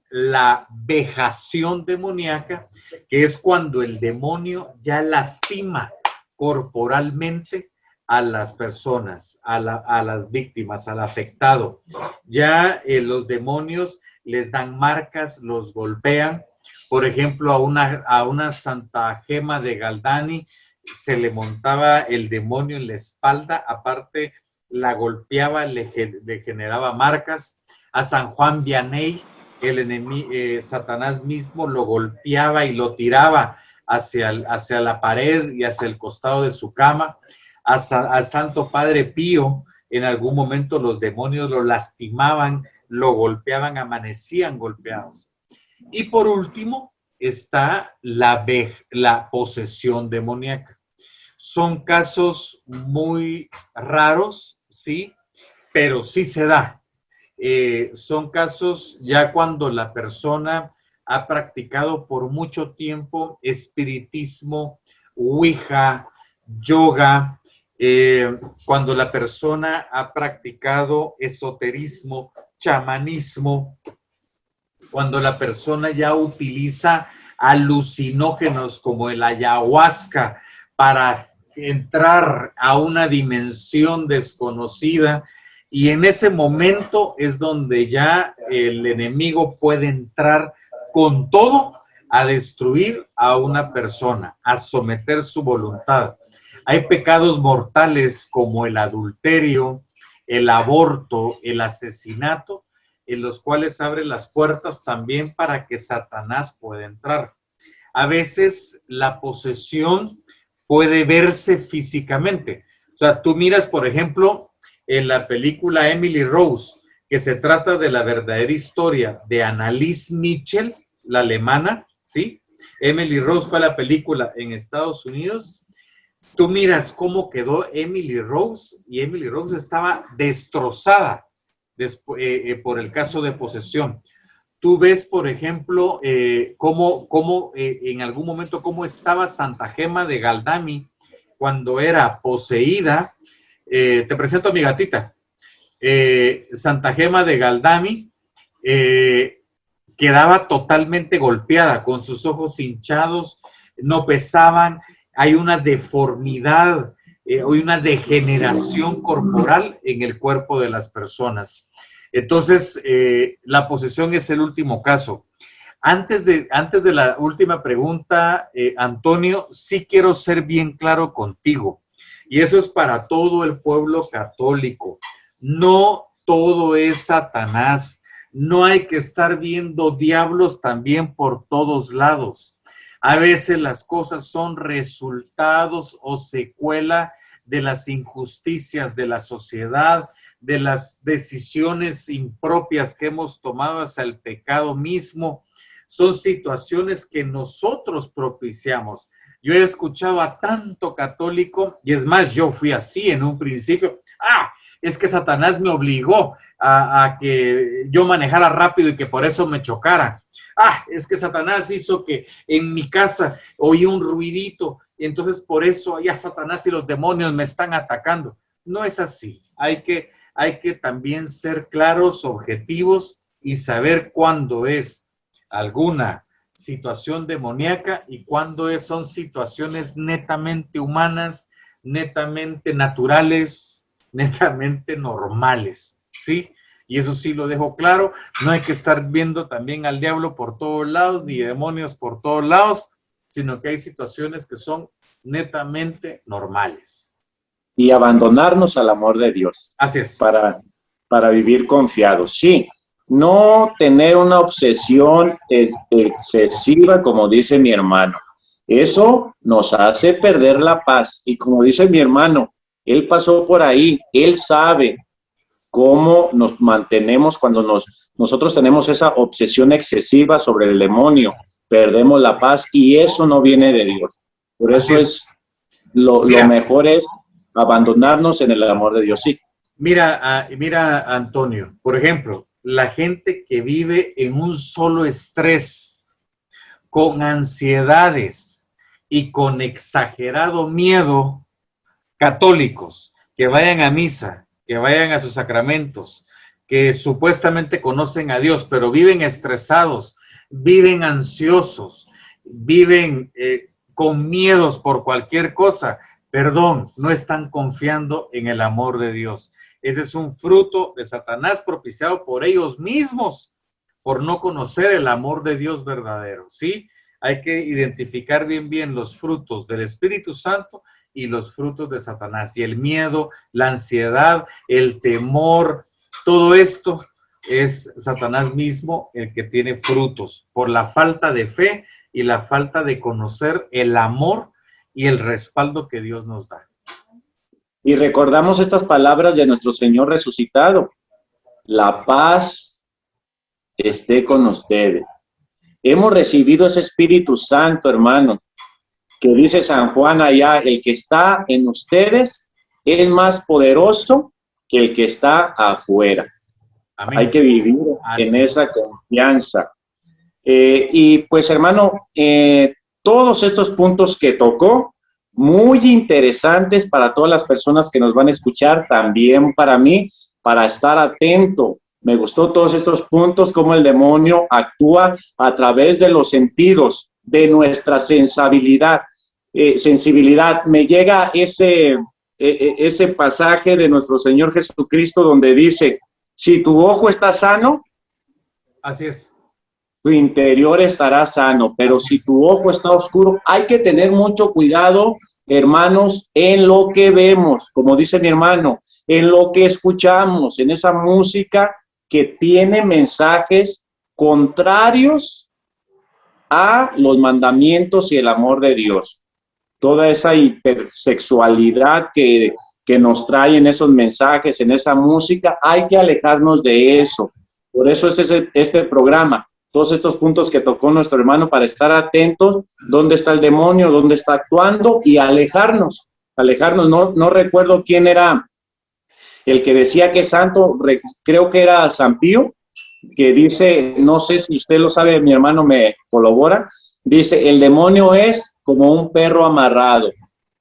la vejación demoníaca, que es cuando el demonio ya lastima corporalmente a las personas, a las víctimas, al afectado. Ya los demonios les dan marcas, los golpean. Por ejemplo, a una Santa Gema de Galdani se le montaba el demonio en la espalda, aparte la golpeaba, le generaba marcas. A San Juan Vianney, el enemigo, Satanás mismo lo golpeaba y lo tiraba hacia la pared y hacia el costado de su cama. A Santo Padre Pío, en algún momento los demonios lo lastimaban, lo golpeaban, amanecían golpeados. Y por último está la posesión demoníaca. Son casos muy raros, sí, pero sí se da. Son casos ya cuando la persona ha practicado por mucho tiempo espiritismo, ouija, yoga, cuando la persona ha practicado esoterismo, chamanismo, cuando la persona ya utiliza alucinógenos como el ayahuasca para entrar a una dimensión desconocida, y en ese momento es donde ya el enemigo puede entrar con todo a destruir a una persona, a someter su voluntad. Hay pecados mortales como el adulterio, el aborto, el asesinato, en los cuales abre las puertas también para que Satanás pueda entrar. A veces la posesión puede verse físicamente. O sea, tú miras, por ejemplo, en la película Emily Rose, que se trata de la verdadera historia de Anneliese Michel, la alemana, ¿sí? Emily Rose fue la película en Estados Unidos. Tú miras cómo quedó Emily Rose, y Emily Rose estaba destrozada por el caso de posesión. Tú ves, por ejemplo, cómo en algún momento cómo estaba Santa Gema de Galdami cuando era poseída. Te presento a mi gatita. Santa Gema de Galdami quedaba totalmente golpeada, con sus ojos hinchados, no pesaban, hay una deformidad, hay una degeneración corporal en el cuerpo de las personas. Entonces, la posesión es el último caso. Antes de la última pregunta, Antonio, sí quiero ser bien claro contigo, y eso es para todo el pueblo católico. No todo es Satanás. No hay que estar viendo diablos también por todos lados. A veces las cosas son resultados o secuela de las injusticias de la sociedad, de las decisiones impropias que hemos tomado hacia el pecado mismo. Son situaciones que nosotros propiciamos. Yo he escuchado a tanto católico, y es más, yo fui así en un principio. Es que Satanás me obligó a que yo manejara rápido y que por eso me chocara. Es que Satanás hizo que en mi casa oí un ruidito, y entonces por eso ya Satanás y los demonios me están atacando. No es así. Hay que también ser claros, objetivos, y saber cuándo es alguna situación demoníaca y cuándo son situaciones netamente humanas, netamente naturales, netamente normales, ¿sí? Y eso sí lo dejo claro. No hay que estar viendo también al diablo por todos lados, ni demonios por todos lados, sino que hay situaciones que son netamente normales. Y abandonarnos al amor de Dios. Así es. Para vivir confiados. Sí, no tener una obsesión excesiva, como dice mi hermano. Eso nos hace perder la paz. Y como dice mi hermano, él pasó por ahí, él sabe cómo nos mantenemos cuando nosotros tenemos esa obsesión excesiva sobre el demonio, perdemos la paz, y eso no viene de Dios. Por eso es lo mejor es abandonarnos en el amor de Dios. Sí. Mira, Antonio, por ejemplo, la gente que vive en un solo estrés, con ansiedades y con exagerado miedo, católicos, que vayan a misa, que vayan a sus sacramentos, que supuestamente conocen a Dios, pero viven estresados, viven ansiosos, viven con miedos por cualquier cosa. Perdón, no están confiando en el amor de Dios. Ese es un fruto de Satanás propiciado por ellos mismos, por no conocer el amor de Dios verdadero, ¿sí? Hay que identificar bien los frutos del Espíritu Santo y los frutos de Satanás. Y el miedo, la ansiedad, el temor, todo esto es Satanás mismo el que tiene frutos por la falta de fe y la falta de conocer el amor y el respaldo que Dios nos da. Y recordamos estas palabras de nuestro Señor resucitado: la paz esté con ustedes. Hemos recibido ese Espíritu Santo, hermanos, que dice San Juan allá: el que está en ustedes es más poderoso que el que está afuera. Amén. Hay que vivir en esa confianza. Y pues hermano, todos estos puntos que tocó, muy interesantes para todas las personas que nos van a escuchar, también para mí, para estar atento. Me gustó todos estos puntos, cómo el demonio actúa a través de los sentidos, de nuestra sensibilidad. Me llega ese pasaje de nuestro Señor Jesucristo donde dice, si tu ojo está sano, así es, tu interior estará sano, pero si tu ojo está oscuro, hay que tener mucho cuidado, hermanos, en lo que vemos, como dice mi hermano, en lo que escuchamos, en esa música que tiene mensajes contrarios a los mandamientos y el amor de Dios. Toda esa hipersexualidad que nos traen esos mensajes, en esa música, hay que alejarnos de eso. Por eso es este programa, todos estos puntos que tocó nuestro hermano para estar atentos, dónde está el demonio, dónde está actuando y alejarnos. No recuerdo quién era el que decía que es santo, creo que era San Pío, que dice, no sé si usted lo sabe, mi hermano me colabora, dice, el demonio es como un perro amarrado.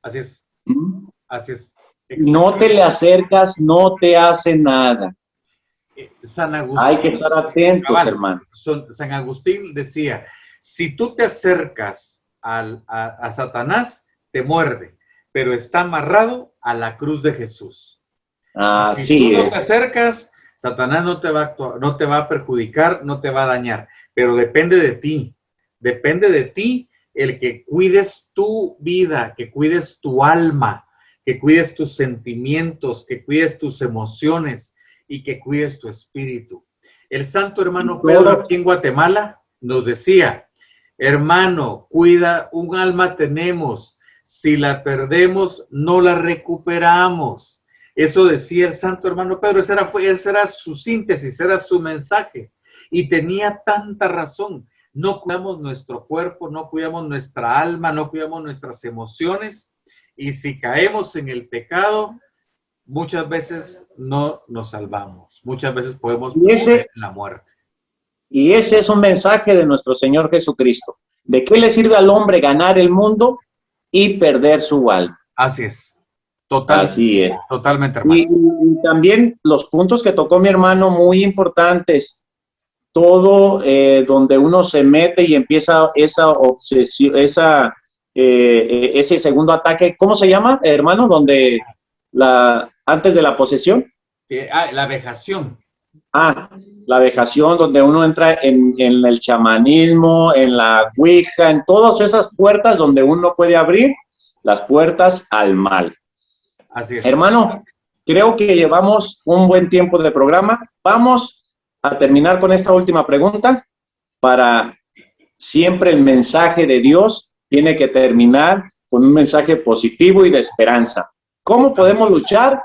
así es, así es. No te le acercas, no te hace nada. San Agustín, hay que estar atentos, hermano. San Agustín decía, si tú te acercas a Satanás, te muerde, pero está amarrado a la cruz de Jesús. Así si tú no es. te acercas, Satanás no te va a actuar, no te va a perjudicar, no te va a dañar, pero depende de ti el que cuides tu vida, que cuides tu alma, que cuides tus sentimientos, que cuides tus emociones y que cuides tu espíritu. El santo hermano Pedro aquí en Guatemala nos decía, hermano, cuida, un alma tenemos, si la perdemos, no la recuperamos. Eso decía el santo hermano Pedro, esa era su síntesis, era su mensaje. Y tenía tanta razón. No cuidamos nuestro cuerpo, no cuidamos nuestra alma, no cuidamos nuestras emociones. Y si caemos en el pecado, muchas veces no nos salvamos. Muchas veces podemos morir en la muerte. Y ese es un mensaje de nuestro Señor Jesucristo. ¿De qué le sirve al hombre ganar el mundo y perder su alma? Así es. Totalmente, así es. Totalmente, hermano. Y también los puntos que tocó mi hermano, muy importantes. Todo donde uno se mete y empieza esa obsesión, ese segundo ataque, ¿cómo se llama, hermano? Donde antes de la posesión. La vejación. La vejación, donde uno entra en el chamanismo, en la ouija, en todas esas puertas donde uno puede abrir las puertas al mal. Así es. Hermano, creo que llevamos un buen tiempo de programa. Vamos a terminar con esta última pregunta. Para siempre el mensaje de Dios tiene que terminar con un mensaje positivo y de esperanza. ¿Cómo podemos luchar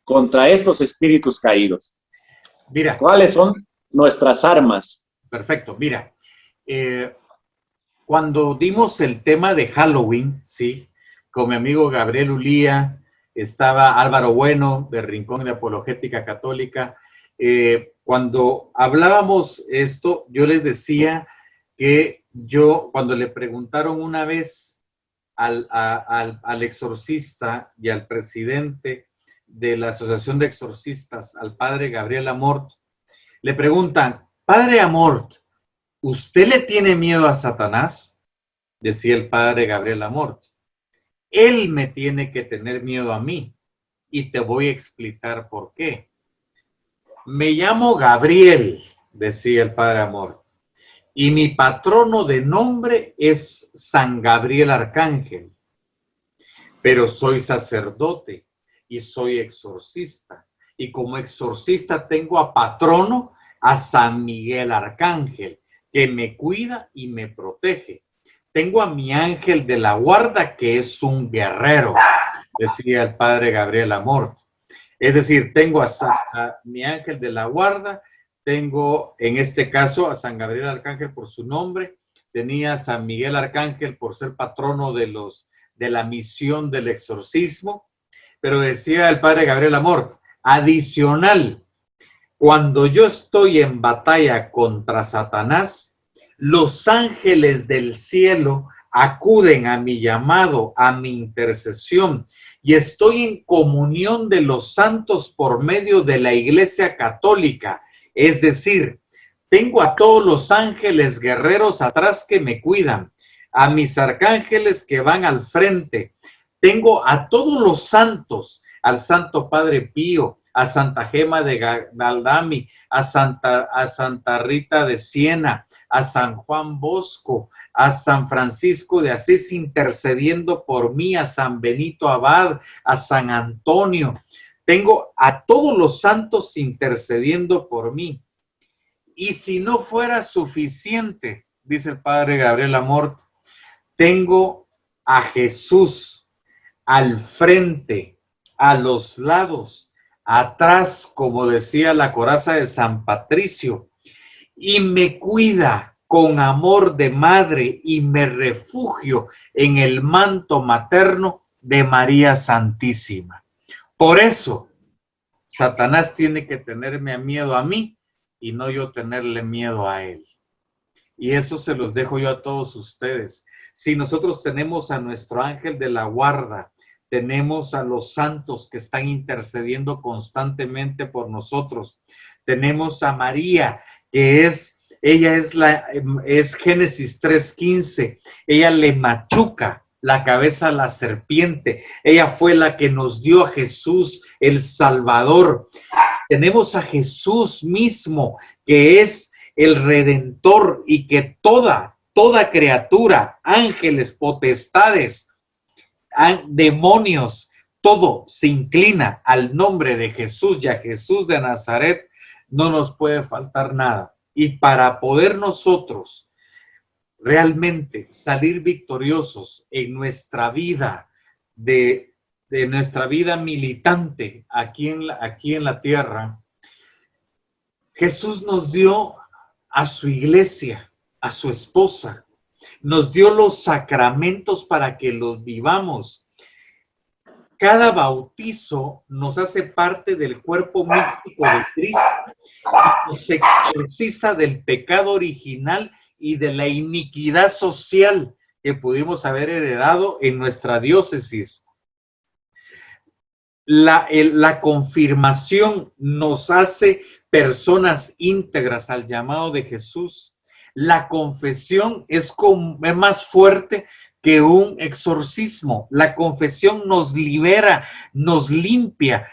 contra estos espíritus caídos? Mira. ¿Cuáles son nuestras armas? Perfecto. Mira, cuando dimos el tema de Halloween, sí, con mi amigo Gabriel Ulía, estaba Álvaro Bueno, de Rincón de Apologética Católica. Cuando hablábamos esto, yo les decía que cuando le preguntaron una vez al exorcista y al presidente de la Asociación de Exorcistas, al padre Gabriel Amort, le preguntan, padre Amort, ¿usted le tiene miedo a Satanás? Decía el padre Gabriel Amort. Él me tiene que tener miedo a mí y te voy a explicar por qué. Me llamo Gabriel, decía el padre Amort, y mi patrono de nombre es San Gabriel Arcángel, pero soy sacerdote y soy exorcista, y como exorcista tengo a patrono a San Miguel Arcángel, que me cuida y me protege. Tengo a mi ángel de la guarda, que es un guerrero, decía el padre Gabriel Amort. Es decir, tengo a mi ángel de la guarda, tengo en este caso a San Gabriel Arcángel por su nombre, tenía a San Miguel Arcángel por ser patrono de la misión del exorcismo, pero decía el padre Gabriel Amort, adicional, cuando yo estoy en batalla contra Satanás, Los ángeles del cielo acuden a mi llamado, a mi intercesión, y estoy en comunión de los santos por medio de la Iglesia Católica. Es decir, tengo a todos los ángeles guerreros atrás que me cuidan, a mis arcángeles que van al frente. Tengo a todos los santos, al Santo Padre Pío, a Santa Gema de Galdami, a Santa Rita de Siena, a San Juan Bosco, a San Francisco de Asís intercediendo por mí, a San Benito Abad, a San Antonio. Tengo a todos los santos intercediendo por mí. Y si no fuera suficiente, dice el Padre Gabriel Amort, tengo a Jesús al frente, a los lados, atrás, como decía la coraza de San Patricio, y me cuida con amor de madre y me refugio en el manto materno de María Santísima. Por eso, Satanás tiene que tenerme miedo a mí y no yo tenerle miedo a él. Y eso se los dejo yo a todos ustedes. Si nosotros tenemos a nuestro ángel de la guarda, tenemos a los santos que están intercediendo constantemente por nosotros, tenemos a María, que ella es Génesis 3:15, ella le machuca la cabeza a la serpiente, ella fue la que nos dio a Jesús el Salvador. Tenemos a Jesús mismo, que es el Redentor, y que toda criatura, ángeles, potestades, demonios, todo se inclina al nombre de Jesús y a Jesús de Nazaret. No nos puede faltar nada. Y para poder nosotros realmente salir victoriosos en nuestra vida de nuestra vida militante aquí en la tierra, Jesús nos dio a su iglesia, a su esposa, nos dio los sacramentos para que los vivamos. Cada bautizo nos hace parte del cuerpo místico de Cristo, nos exorciza del pecado original y de la iniquidad social que pudimos haber heredado en nuestra diócesis. La confirmación nos hace personas íntegras al llamado de Jesús. La confesión es más fuerte que un exorcismo. La confesión nos libera, nos limpia.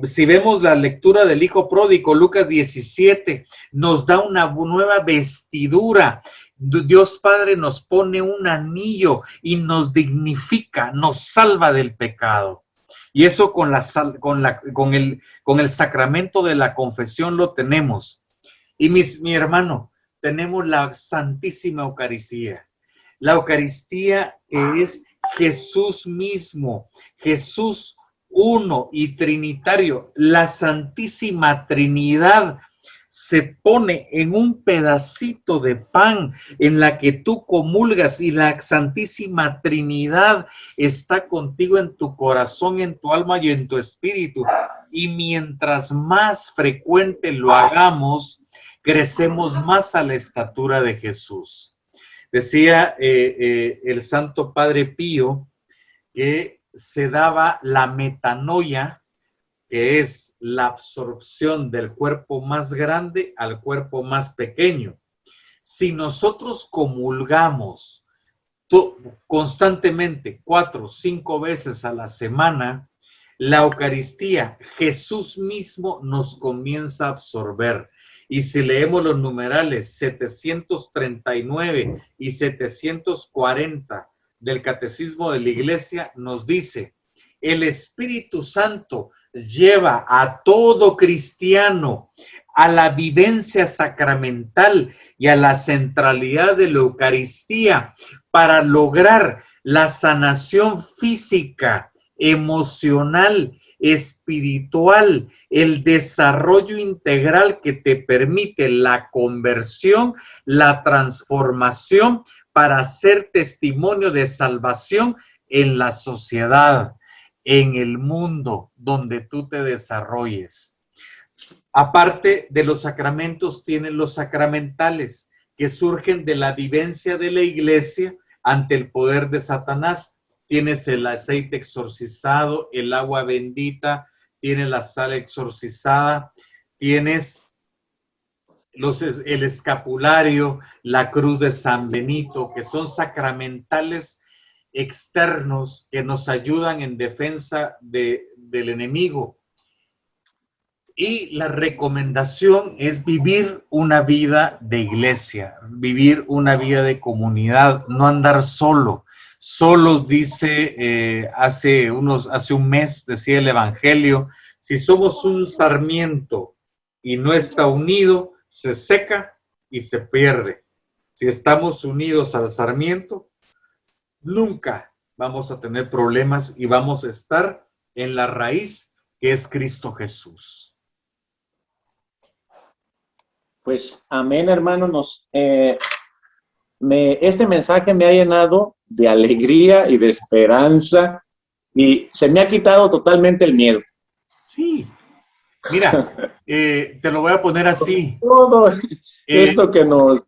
Si vemos la lectura del Hijo Pródigo, Lucas 17, nos da una nueva vestidura. Dios Padre nos pone un anillo y nos dignifica, nos salva del pecado. Y eso con el sacramento de la confesión lo tenemos. Y mi hermano, tenemos la Santísima Eucaristía. La Eucaristía que es Jesús mismo, Jesús uno y trinitario. La Santísima Trinidad se pone en un pedacito de pan en la que tú comulgas, y la Santísima Trinidad está contigo en tu corazón, en tu alma y en tu espíritu. Y mientras más frecuente lo hagamos, crecemos más a la estatura de Jesús. Decía el Santo Padre Pío que se daba la metanoia, que es la absorción del cuerpo más grande al cuerpo más pequeño. Si nosotros comulgamos constantemente 4 o 5 veces a la semana, la Eucaristía, Jesús mismo nos comienza a absorber. Y si leemos los numerales 739 y 740 del Catecismo de la Iglesia, nos dice: el Espíritu Santo lleva a todo cristiano a la vivencia sacramental y a la centralidad de la Eucaristía para lograr la sanación física, emocional, espiritual, el desarrollo integral que te permite la conversión, la transformación para ser testimonio de salvación en la sociedad, en el mundo donde tú te desarrolles. Aparte de los sacramentos, tienen los sacramentales, que surgen de la vivencia de la iglesia ante el poder de Satanás. Tienes el aceite exorcizado, el agua bendita, tienes la sal exorcizada, tienes el escapulario, la cruz de San Benito, que son sacramentales externos que nos ayudan en defensa del enemigo. Y la recomendación es vivir una vida de iglesia, vivir una vida de comunidad, no andar solo. Solos, dice, hace un mes, decía el Evangelio, si somos un sarmiento y no está unido, se seca y se pierde. Si estamos unidos al sarmiento, nunca vamos a tener problemas y vamos a estar en la raíz que es Cristo Jesús. Pues amén, hermano. Este mensaje me ha llenado de alegría y de esperanza y se me ha quitado totalmente el miedo. Sí, mira, te lo voy a poner así. Todo esto que nos...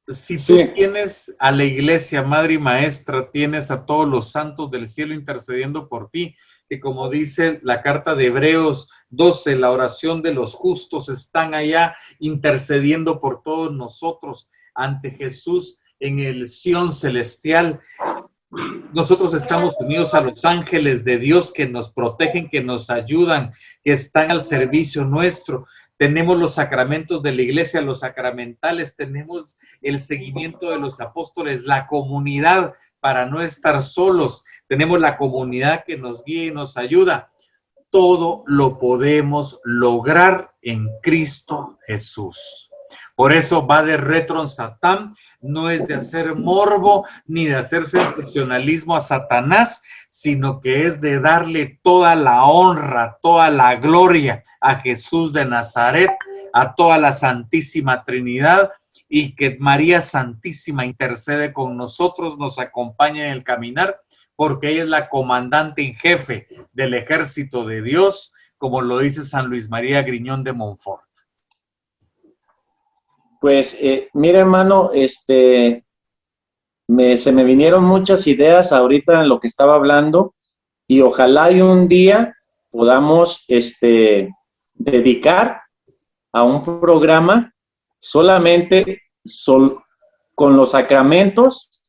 Si tú tienes a la iglesia, madre y maestra, tienes a todos los santos del cielo intercediendo por ti, que como dice la carta de Hebreos 12, la oración de los justos están allá intercediendo por todos nosotros ante Jesús en el Sion celestial. Nosotros estamos unidos a los ángeles de Dios que nos protegen, que nos ayudan, que están al servicio nuestro. Tenemos los sacramentos de la iglesia, los sacramentales, tenemos el seguimiento de los apóstoles, la comunidad para no estar solos, tenemos la comunidad que nos guía y nos ayuda. Todo lo podemos lograr en Cristo Jesús. Por eso va de retro Satán, no es de hacer morbo ni de hacer sensacionalismo a Satanás, sino que es de darle toda la honra, toda la gloria a Jesús de Nazaret, a toda la Santísima Trinidad, y que María Santísima intercede con nosotros, nos acompaña en el caminar, porque ella es la comandante en jefe del ejército de Dios, como lo dice San Luis María Griñón de Montfort. Pues, mira, hermano, se me vinieron muchas ideas ahorita en lo que estaba hablando y ojalá y un día podamos dedicar a un programa solamente con los sacramentos,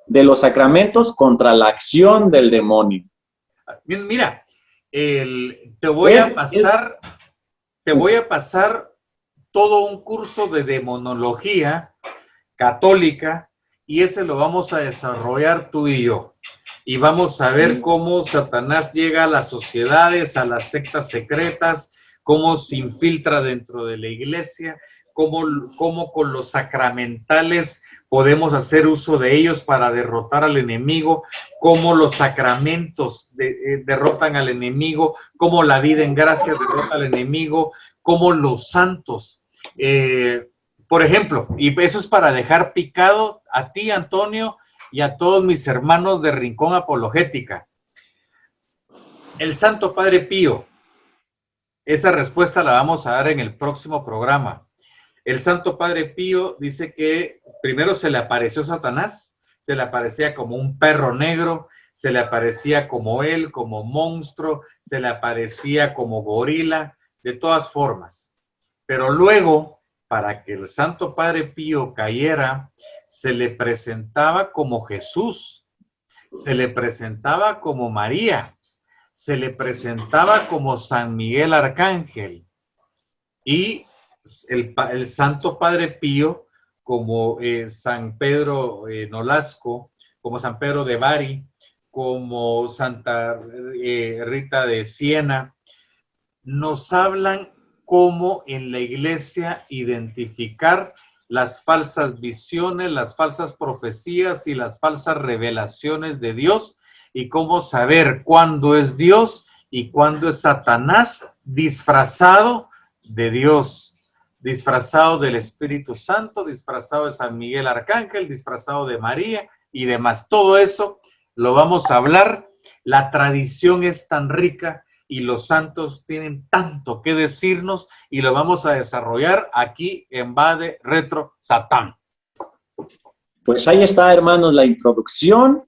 de los sacramentos contra la acción del demonio. Mira, te voy a pasar todo un curso de demonología católica y ese lo vamos a desarrollar tú y yo. Y vamos a ver cómo Satanás llega a las sociedades, a las sectas secretas, cómo se infiltra dentro de la iglesia, cómo con los sacramentales podemos hacer uso de ellos para derrotar al enemigo, cómo los sacramentos derrotan al enemigo, cómo la vida en gracia derrota al enemigo, cómo los santos, por ejemplo, y eso es para dejar picado a ti, Antonio, y a todos mis hermanos de Rincón Apologética. El Santo Padre Pío, esa respuesta la vamos a dar en el próximo programa. El Santo Padre Pío dice que primero se le apareció Satanás, se le aparecía como un perro negro, se le aparecía como él, como monstruo, se le aparecía como gorila, de todas formas. Pero luego, para que el Santo Padre Pío cayera, se le presentaba como Jesús, se le presentaba como María, se le presentaba como San Miguel Arcángel y el Santo Padre Pío como San Pedro Nolasco, como San Pedro de Bari, como Santa Rita de Siena, nos hablan cómo en la iglesia identificar las falsas visiones, las falsas profecías y las falsas revelaciones de Dios y cómo saber cuándo es Dios y cuándo es Satanás disfrazado de Dios, disfrazado del Espíritu Santo, disfrazado de San Miguel Arcángel, disfrazado de María y demás. Todo eso lo vamos a hablar. La tradición es tan rica y los santos tienen tanto que decirnos y lo vamos a desarrollar aquí en Bade Retro Satán. Pues ahí está, hermanos, la introducción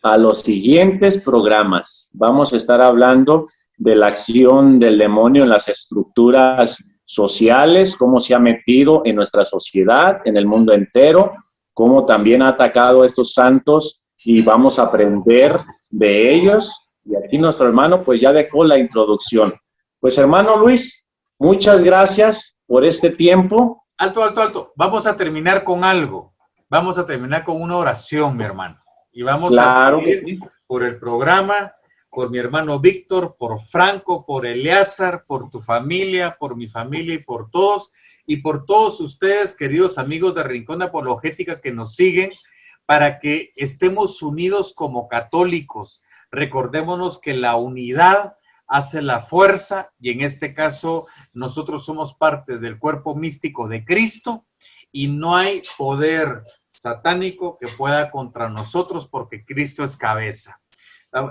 a los siguientes programas. Vamos a estar hablando de la acción del demonio en las estructuras sociales, cómo se ha metido en nuestra sociedad, en el mundo entero, cómo también ha atacado a estos santos y vamos a aprender de ellos. Y aquí nuestro hermano pues ya dejó la introducción. Pues hermano Luis, muchas gracias por este tiempo. Alto, alto, alto. Vamos a terminar con algo. Vamos a terminar con una oración, mi hermano. Y vamos a pedir por el programa, por mi hermano Víctor, por Franco, por Eleazar, por tu familia, por mi familia y por todos ustedes, queridos amigos de Rincón de Apologética que nos siguen, para que estemos unidos como católicos. Recordémonos que la unidad hace la fuerza y en este caso nosotros somos parte del cuerpo místico de Cristo y no hay poder satánico que pueda contra nosotros porque Cristo es cabeza.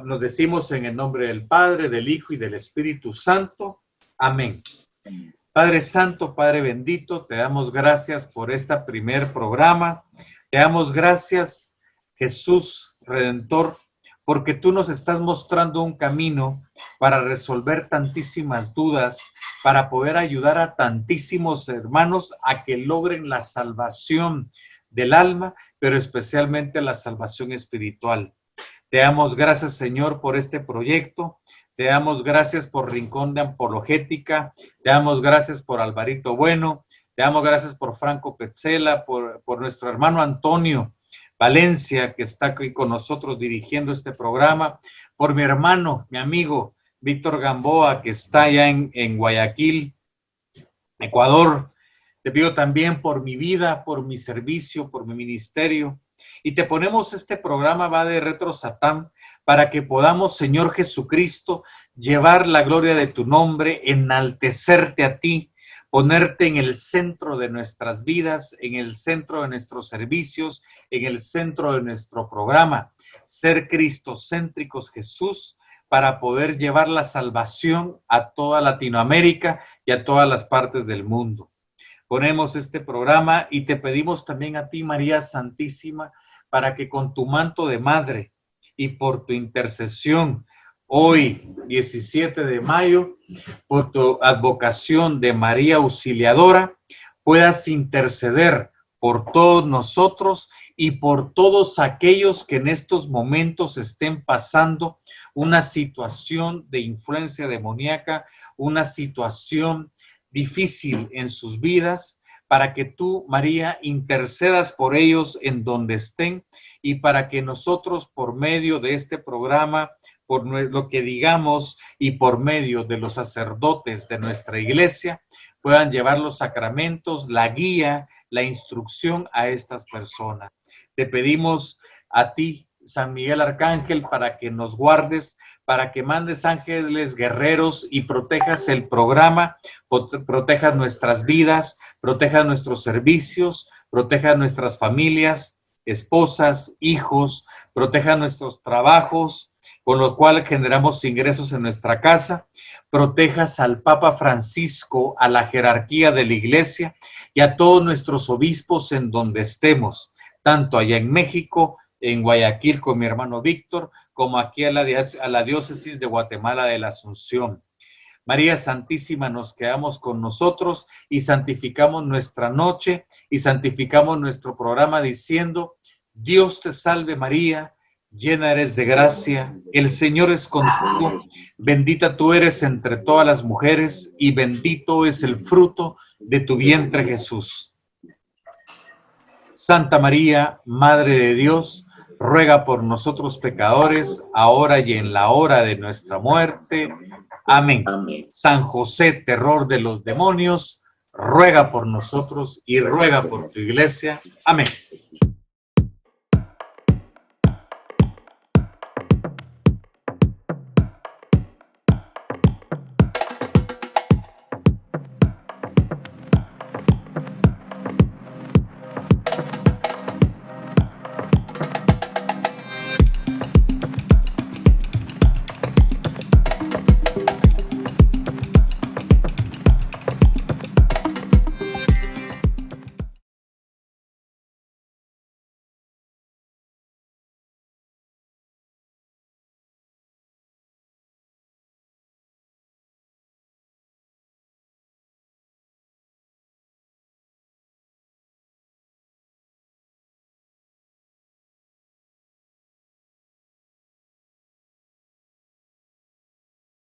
Nos decimos en el nombre del Padre, del Hijo y del Espíritu Santo. Amén. Padre Santo, Padre bendito, te damos gracias por este primer programa. Te damos gracias, Jesús Redentor, porque tú nos estás mostrando un camino para resolver tantísimas dudas, para poder ayudar a tantísimos hermanos a que logren la salvación del alma, pero especialmente la salvación espiritual. Te damos gracias, Señor, por este proyecto. Te damos gracias por Rincón de Apologética. Te damos gracias por Alvarito Bueno. Te damos gracias por Franco Petzela, por nuestro hermano Antonio Valencia, que está aquí con nosotros dirigiendo este programa, por mi hermano, mi amigo Víctor Gamboa, que está allá en Guayaquil, Ecuador. Te pido también por mi vida, por mi servicio, por mi ministerio. Y te ponemos este programa Bade Retro Satán para que podamos, Señor Jesucristo, llevar la gloria de tu nombre, enaltecerte a ti, ponerte en el centro de nuestras vidas, en el centro de nuestros servicios, en el centro de nuestro programa. Ser cristocéntricos, Jesús, para poder llevar la salvación a toda Latinoamérica y a todas las partes del mundo. Ponemos este programa y te pedimos también a ti, María Santísima, para que con tu manto de madre y por tu intercesión, hoy, 17 de mayo, por tu advocación de María Auxiliadora, puedas interceder por todos nosotros y por todos aquellos que en estos momentos estén pasando una situación de influencia demoníaca, una situación difícil en sus vidas, para que tú, María, intercedas por ellos en donde estén y para que nosotros, por medio de este programa, por lo que digamos y por medio de los sacerdotes de nuestra iglesia, puedan llevar los sacramentos, la guía, la instrucción a estas personas. Te pedimos a ti, San Miguel Arcángel, para que nos guardes, para que mandes ángeles guerreros y protejas el programa, protejas nuestras vidas, protejas nuestros servicios, protejas nuestras familias, esposas, hijos, protejas nuestros trabajos, con lo cual generamos ingresos en nuestra casa, protejas al Papa Francisco, a la jerarquía de la Iglesia y a todos nuestros obispos en donde estemos, tanto allá en México, en Guayaquil con mi hermano Víctor, como aquí a la diócesis de Guatemala de la Asunción. María Santísima, nos quedamos con nosotros y santificamos nuestra noche y santificamos nuestro programa diciendo: Dios te salve María, llena eres de gracia, el Señor es contigo, bendita tú eres entre todas las mujeres y bendito es el fruto de tu vientre Jesús. Santa María, Madre de Dios, ruega por nosotros pecadores, ahora y en la hora de nuestra muerte. Amén. Amén. San José, terror de los demonios, ruega por nosotros y ruega por tu iglesia. Amén.